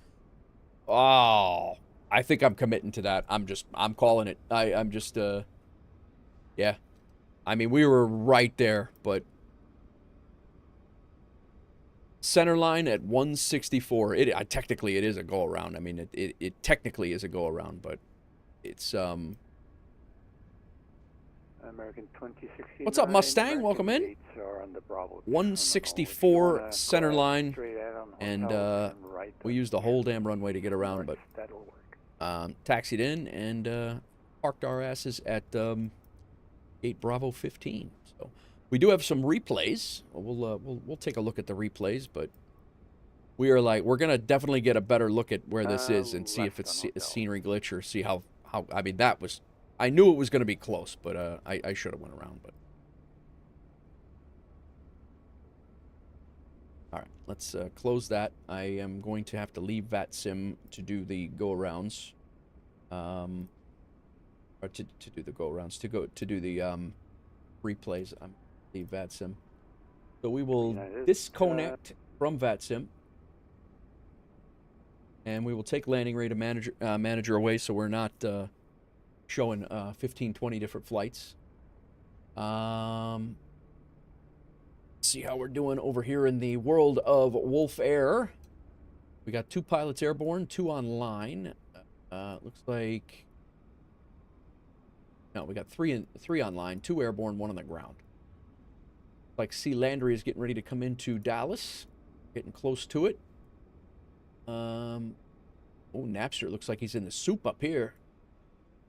Oh, I think I'm committing to that. I'm calling it. I'm just, yeah. I mean, we were right there, but center line at 164. Technically, it is a go around. I mean, it technically is a go around, but it's American 2069. What's up, Mustang? Welcome in. 164 center line on and hotels, turn right. we used the whole damn runway to get around, north. but That'll work. taxied in and parked our asses at gate Bravo 15. So we do have some replays. We'll take a look at the replays, but we're gonna definitely get a better look at where this is and see if it's a scenery glitch or see how I mean that was. I knew it was gonna be close, but I should have went around, but. All right, let's close that. I am going to have to leave VerticalSim to do the go-arounds. Or to do the go-arounds, to do the replays. I'm leave VerticalSim. So we will disconnect from VerticalSim. And we will take landing rate manager away so we're not showing 15, 20 different flights. See how we're doing over here in the world of WolfAir. We got 2 pilots airborne, 2 online. Looks like no, we got 3 online, 2 airborne, 1 on the ground. Like C Landry is getting ready to come into Dallas, getting close to it. Oh, Napster looks like he's in the soup up here,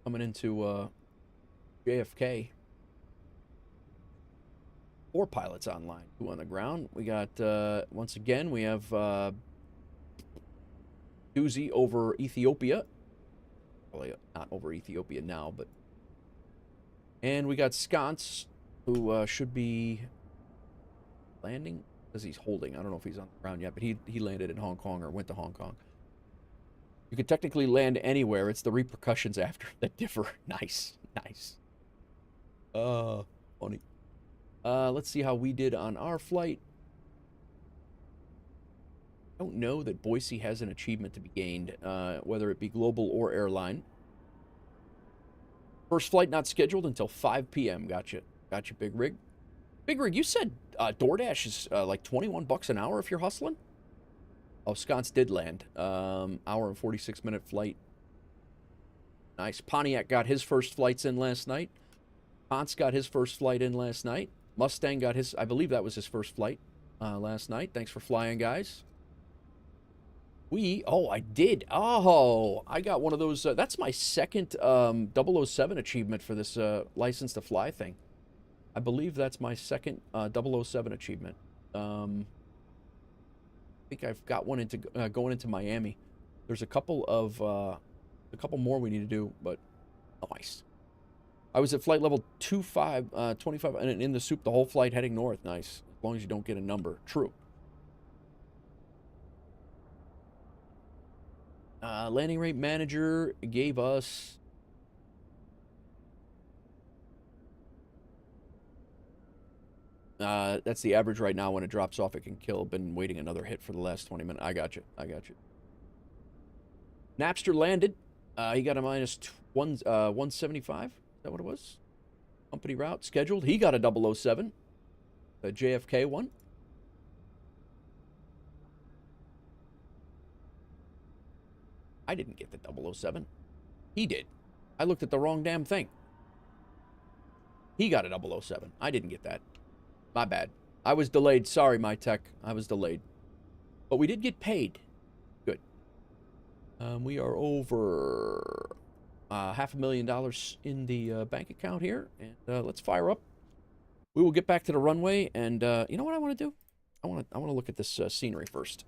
coming into JFK. 4 pilots online, 2 on the ground. We got, once again, we have Doozy over Ethiopia. Probably not over Ethiopia now, but... And we got Sconce, who should be landing, because he's holding. I don't know if he's on the ground yet, but he landed in Hong Kong or went to Hong Kong. You could technically land anywhere. It's the repercussions after that differ. Nice. Nice. Funny. Let's see how we did on our flight. I don't know that Boise has an achievement to be gained, whether it be global or airline. First flight not scheduled until 5 p.m. Gotcha. Gotcha, Big Rig. Big Rig, you said DoorDash is like $21 an hour if you're hustling? Oh, Sconce did land. Hour and 46-minute flight. Nice. Pontiac got his first flights in last night. Ponce got his first flight in last night. Mustang got his, I believe that was his first flight last night. Thanks for flying, guys. Oh, I did. Oh, I got one of those. That's my second 007 achievement for this license to fly thing. I believe that's my second 007 achievement. I think I've got one into going into Miami. There's a couple more we need to do, but nice. I was at flight level 25 and in the soup the whole flight heading north. Nice. As long as you don't get a number. True. Landing rate manager gave us... that's the average right now. When it drops off, it can kill. Been waiting another hit for the last 20 minutes. I got you. I got you. Napster landed. He got a minus 175. Is that what it was? Company route scheduled. He got a 007. A JFK one. I didn't get the 007. He did. I looked at the wrong damn thing. He got a 007. I didn't get that. My bad. I was delayed. Sorry, my tech. I was delayed. But we did get paid. Good. We are over $500,000 in the bank account here. And let's fire up. We will get back to the runway. And you know what I want to do? I want to look at this scenery first.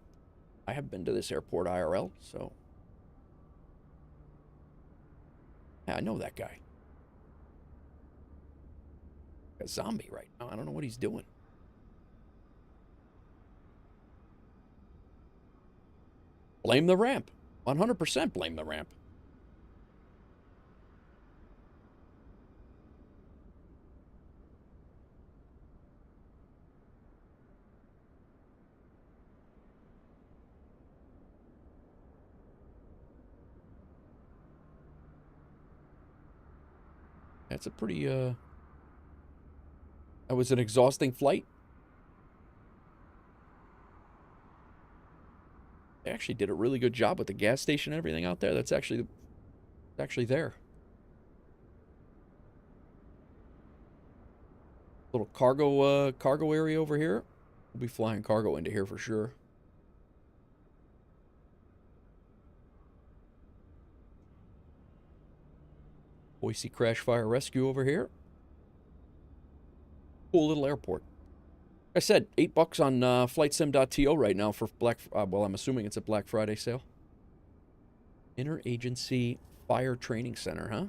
I have been to this airport IRL, so... Yeah, I know that guy. A zombie right now. I don't know what he's doing. Blame the ramp. 100% blame the ramp. That's a pretty, that was an exhausting flight. They actually did a really good job with the gas station and everything out there. That's actually there. Little cargo area over here. We'll be flying cargo into here for sure. Boise Crash Fire Rescue over here. Cool little airport. Like I said, $8 on flightsim.to right now for well, I'm assuming it's a Black Friday sale. Interagency Fire Training Center, huh?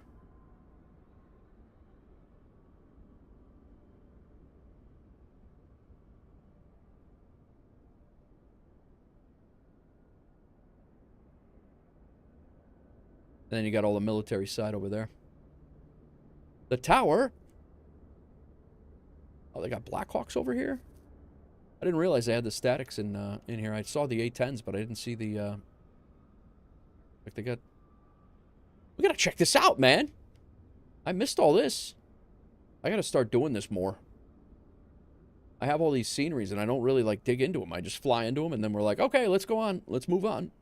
And then you got all the military side over there. The tower. Oh, they got Blackhawks over here? I didn't realize they had the statics in here. I saw the A-10s, but I didn't see the, like they got... We gotta check this out, man! I missed all this. I gotta start doing this more. I have all these sceneries, and I don't really, like, dig into them. I just fly into them, and then we're like, okay, let's go on. Let's move on.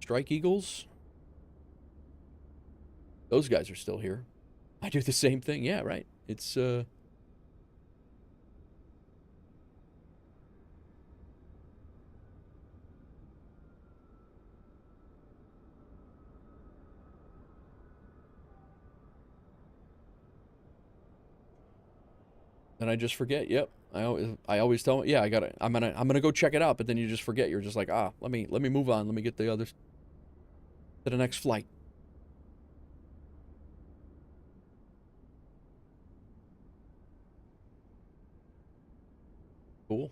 Strike Eagles. Those guys are still here. I do the same thing. Yeah, right. It's, Then I just forget. Yep. I always tell them, yeah, I'm gonna go check it out, but then you just forget. You're just like, let me move on. Let me get the others to the next flight. Cool.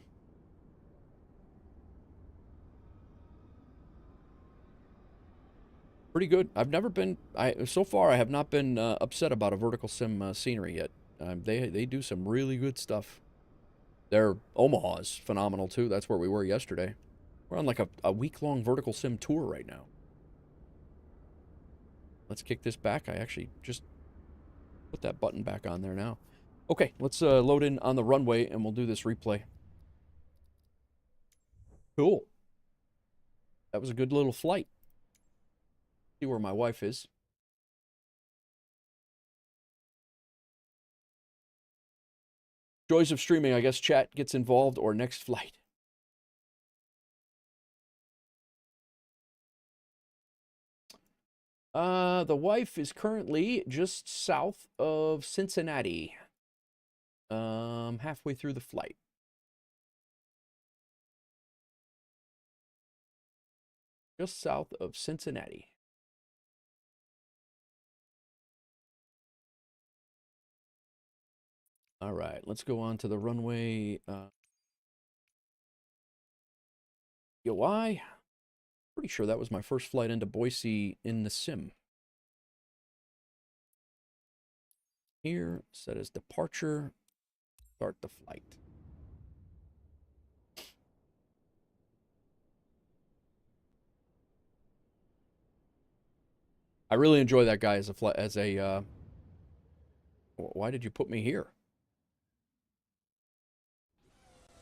Pretty good. I've never been, so far I have not been upset about a VerticalSim scenery yet. They do some really good stuff. Their Omaha is phenomenal too. That's where we were yesterday. We're on like a week-long VerticalSim tour right now. Let's kick this back. I actually just put that button back on there now. Okay, let's load in on the runway and we'll do this replay. Cool. That was a good little flight. See where my wife is. Joys of streaming. I guess chat gets involved or next flight. The wife is currently just south of Cincinnati. Halfway through the flight. Just south of Cincinnati. All right, let's go on to the runway. KBOI. Pretty sure that was my first flight into Boise in the sim. Here, set as departure. Start the flight. I really enjoy that guy as a why did you put me here?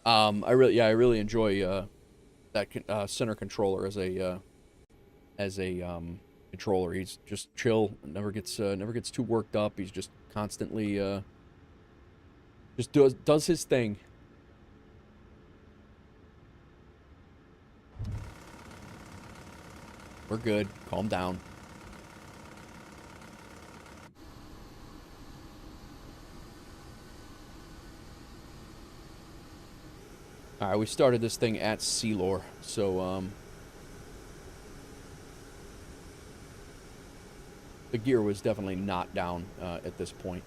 I really enjoy that center controller as a controller. He's just chill, never gets too worked up. He's just constantly just does his thing. We're good. Calm down. All right, we started this thing at Sealore, so the gear was definitely not down at this point.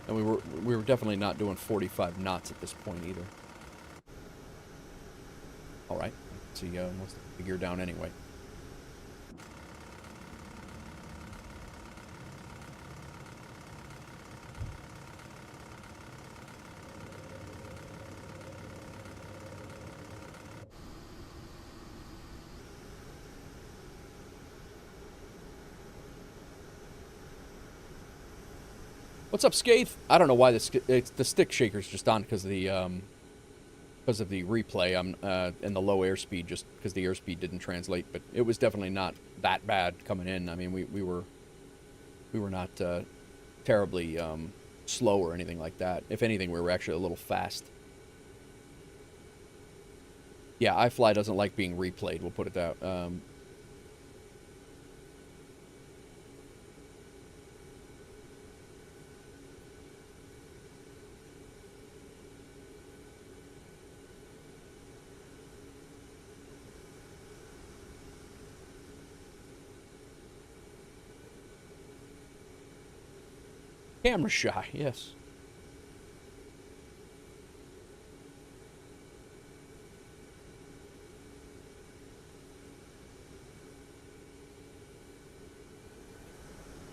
And we were definitely not doing 45 knots at this point either. All right, let's see, what's the gear down anyway? What's up, Skaith? I don't know why the stick shaker's just on because of the because of the replay. I'm and the low airspeed, just because the airspeed didn't translate. But it was definitely not that bad coming in. I mean, we were not terribly slow or anything like that. If anything, we were actually a little fast. Yeah, iFly doesn't like being replayed. We'll put it that. Camera shy, yes.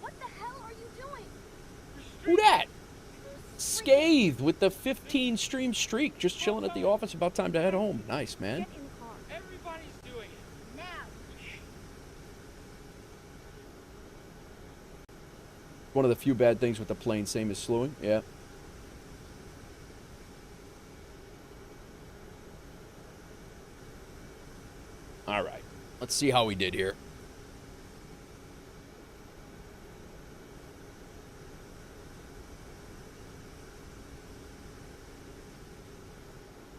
What the hell are you doing? Who dat? Scathed with the 15 stream streak, just chilling at the office. About time to head home. Nice, man. Get in the car. Everybody's doing it. Now. One of the few bad things with the plane, same as slewing. Yeah. All right. Let's see how we did here.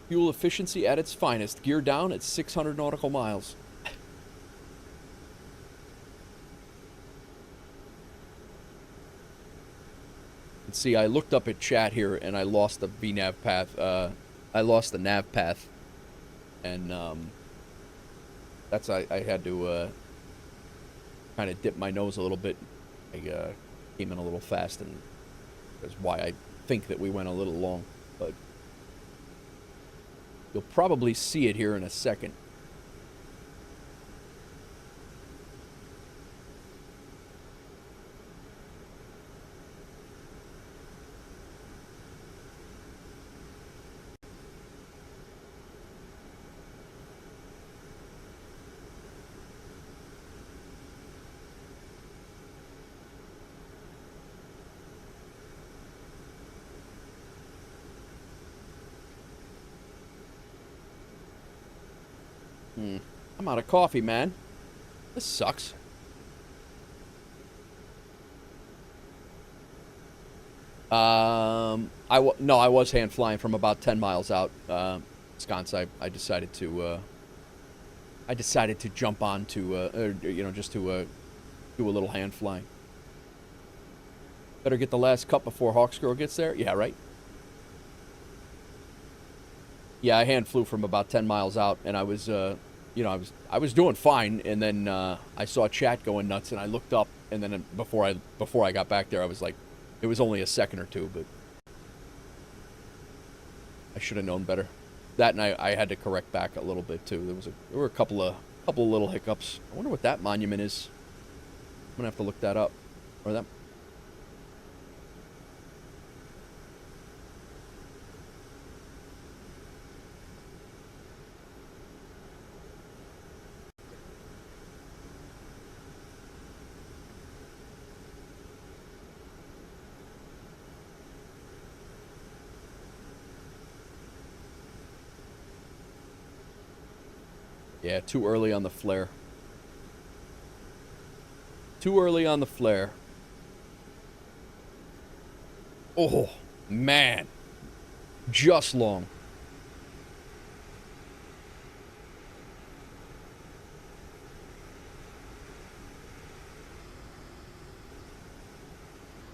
Fuel efficiency at its finest. Gear down at 600 nautical miles. See, I looked up at chat here and I lost the VNav path. I lost the nav path, and that's I had to kind of dip my nose a little bit. I came in a little fast, and that's why I think that we went a little long. But you'll probably see it here in a second. I'm out of coffee, man. This sucks. No, I was hand flying from about 10 miles out, sconce. I decided to jump on to, just to do a little hand flying. Better get the last cup before Hawksgirl gets there. Yeah, right. Yeah, I hand flew from about 10 miles out, and I was, I was doing fine, and then I saw chat going nuts, and I looked up, and then before I got back there, I was like, it was only a second or two, but I should have known better. That night, I had to correct back a little bit too. There were a couple of little hiccups. I wonder what that monument is. I'm gonna have to look that up, or that. Yeah, too early on the flare. Too early on the flare. Oh, man. Just long.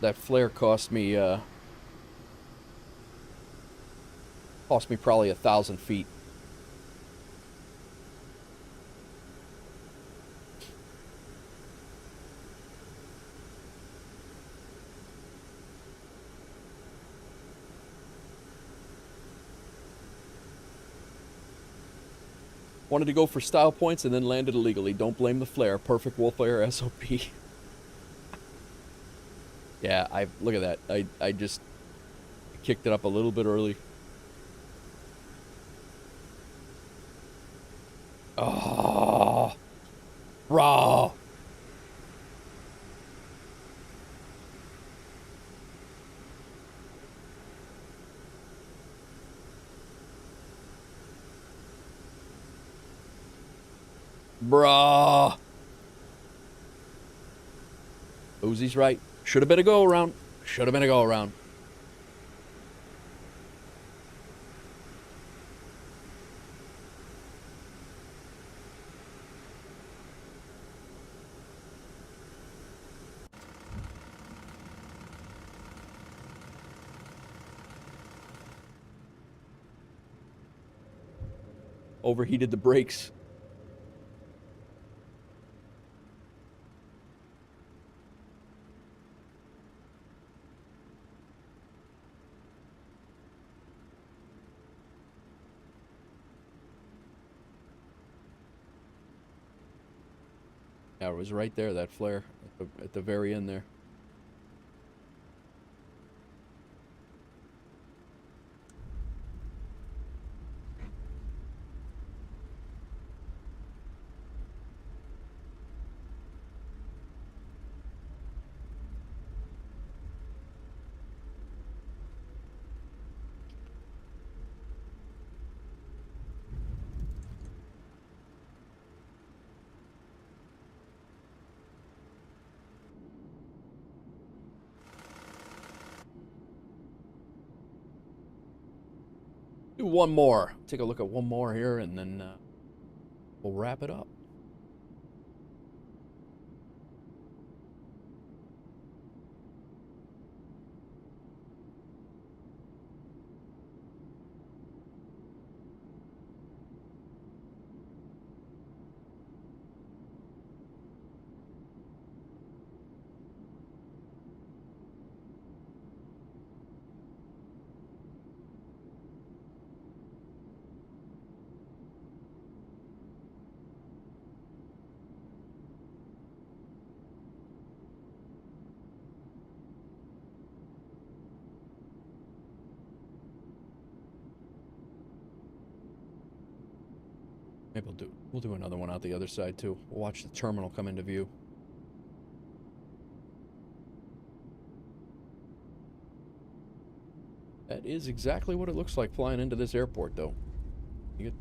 That flare cost me probably 1,000 feet. Wanted to go for style points and then landed illegally. Don't blame the flare. Perfect WolfAir SOP. Yeah, look at that. I just kicked it up a little bit early. Oh, raw. Bruh. Boozy's right. Should have been a go around. Should have been a go around. Overheated the brakes. Yeah, it was right there, that flare at the very end there. Do one more. Take a look at one more here, and then we'll wrap it up. Maybe we'll do another one out the other side too. We'll watch the terminal come into view. That is exactly what it looks like flying into this airport, though. You get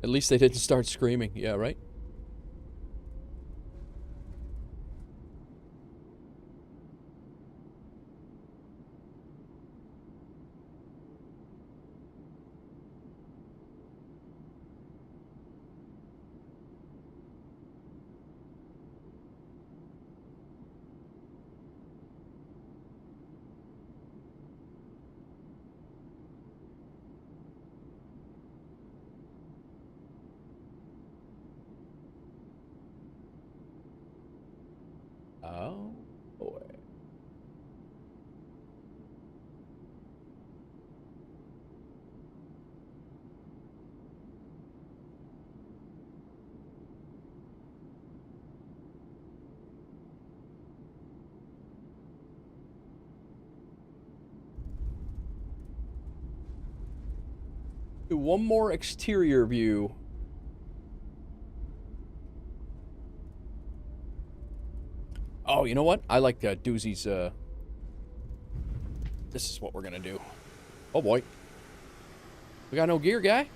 At least they didn't start screaming. Yeah, right? Oh, boy. Do one more exterior view. Oh, you know what? I like Doozy's, This is what we're gonna do. Oh, boy. We got no gear, guy?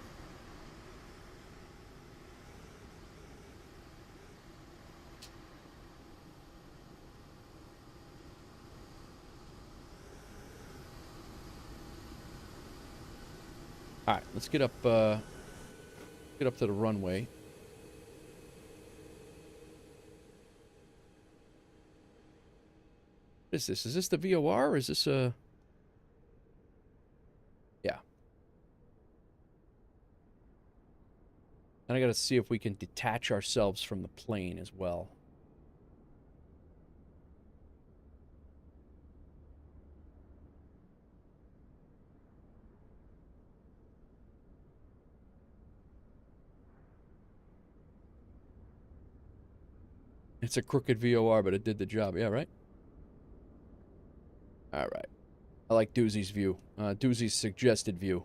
Alright, let's get up to the runway. What is this? Is this the VOR or is this a... Yeah. And I gotta see if we can detach ourselves from the plane as well. It's a crooked VOR, but it did the job. Yeah, right? All right. I like Doozy's view. Doozy's suggested view.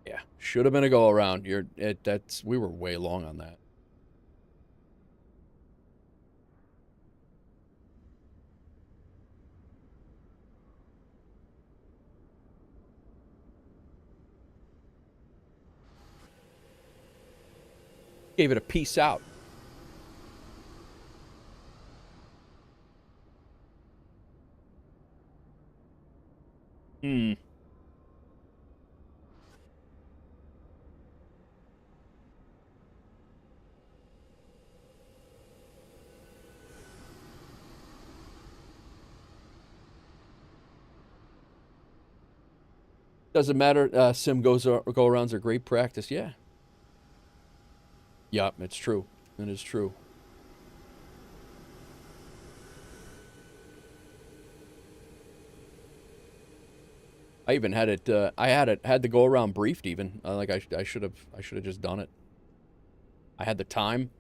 Yeah, should have been a go around. We were way long on that. Gave it a peace out. Doesn't matter. Sim go-arounds are great practice. Yeah. Yup, it's true. It is true. I even had it. I had the go-around briefed. Even like I should have just done it. I had the time.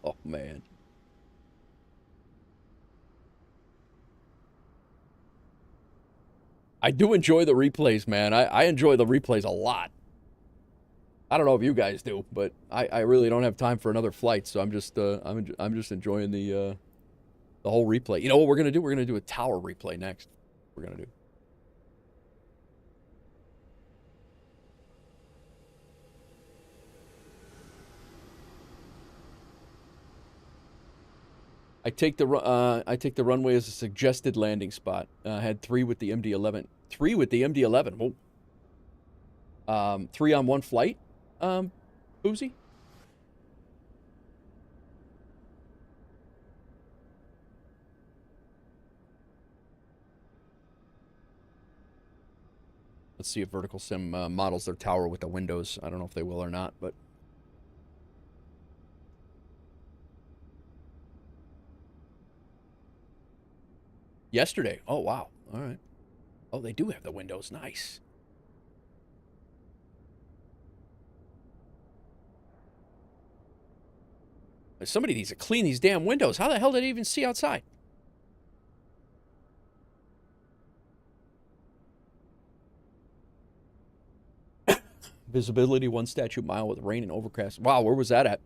Oh, man. I do enjoy the replays, man. I enjoy the replays a lot. I don't know if you guys do, but I really don't have time for another flight, so I'm just enjoying the whole replay. You know what we're gonna do? We're gonna do a tower replay next. We're gonna do. I take the runway as a suggested landing spot. I had 3 with the MD-11. 3 with the MD-11. Whoa. 3 on one flight. Boozy. Let's see if VerticalSim models their tower with the windows. I don't know if they will or not, but. Yesterday. Oh, wow. All right. Oh, they do have the windows. Nice. Somebody needs to clean these damn windows. How the hell did they even see outside? Visibility 1 statute mile with rain and overcast. Wow, where was that at?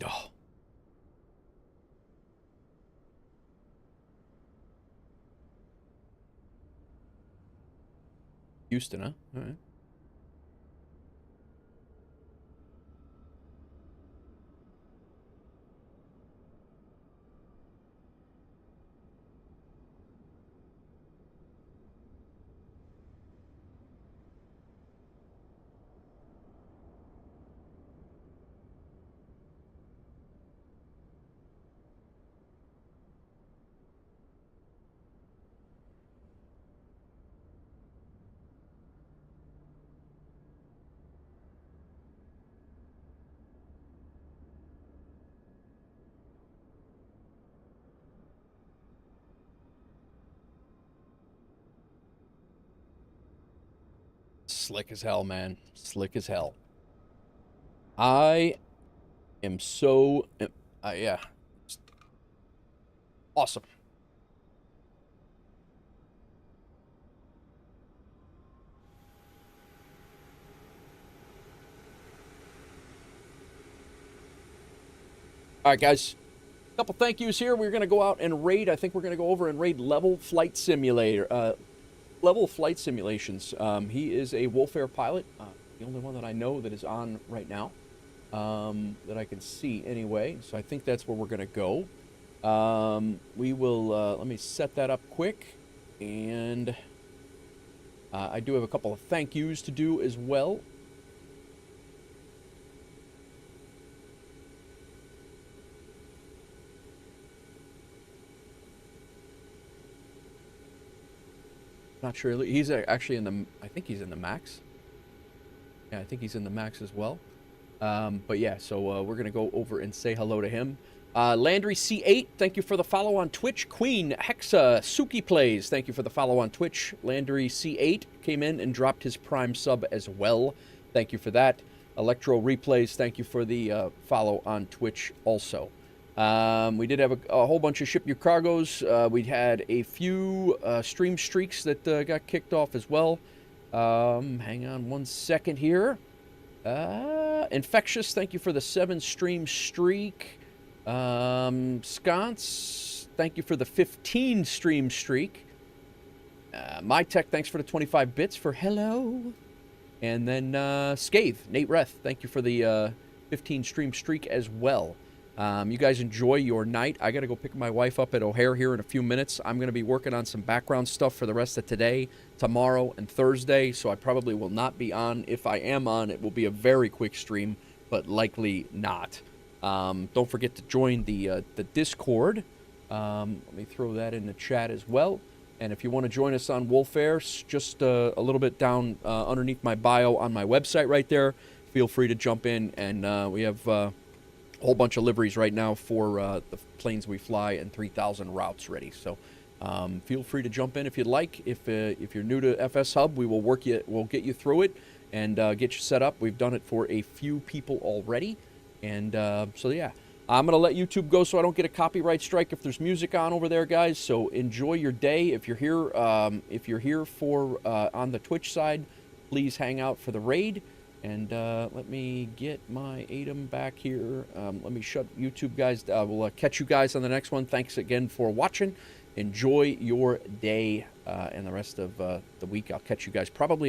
Oh. Houston, huh? All right. Slick as hell, man. Slick as hell. I am so... yeah. Awesome. All right, guys. A couple thank yous here. We're going to go out and raid. I think we're going to go over and raid Level Flight Simulator. level flight simulations. He is a WolfAir pilot, the only one that I know that is on right now, that I can see anyway. So I think that's where we're going to go. We will, let me set that up quick, and I do have a couple of thank yous to do as well. Not sure. He's actually in the, I think he's in the MAX. Yeah, I think he's in the MAX as well. But yeah, so we're going to go over and say hello to him. Landry C8, thank you for the follow on Twitch. Queen Hexa Suki Plays, thank you for the follow on Twitch. Landry C8 came in and dropped his Prime sub as well. Thank you for that. Electro Replays, thank you for the follow on Twitch also. We did have a whole bunch of Ship Your Cargoes. We had a few stream streaks that got kicked off as well. Hang on one second here. Infectious, thank you for the 7 stream streak. Sconce, thank you for the 15 stream streak. MyTech, thanks for the 25 bits for hello. And then Scathe, Nate Reth, thank you for the 15 stream streak as well. You guys enjoy your night. I got to go pick my wife up at O'Hare here in a few minutes. I'm going to be working on some background stuff for the rest of today, tomorrow, and Thursday, so I probably will not be on. If I am on, it will be a very quick stream, but likely not. Don't forget to join the Discord. Let me throw that in the chat as well. And if you want to join us on WolfAir, just a little bit down underneath my bio on my website right there, feel free to jump in, and we have a whole bunch of liveries right now for the planes we fly and 3,000 routes ready. So feel free to jump in if you'd like. If you're new to FS Hub, we'll get you through it and get you set up. We've done it for a few people already. And so yeah, I'm going to let YouTube go so I don't get a copyright strike if there's music on over there, guys. So enjoy your day. If you're here for on the Twitch side, please hang out for the raid. And let me get my ATEM back here. Let me shut YouTube, guys. We'll catch you guys on the next one. Thanks again for watching. Enjoy your day and the rest of the week. I'll catch you guys probably on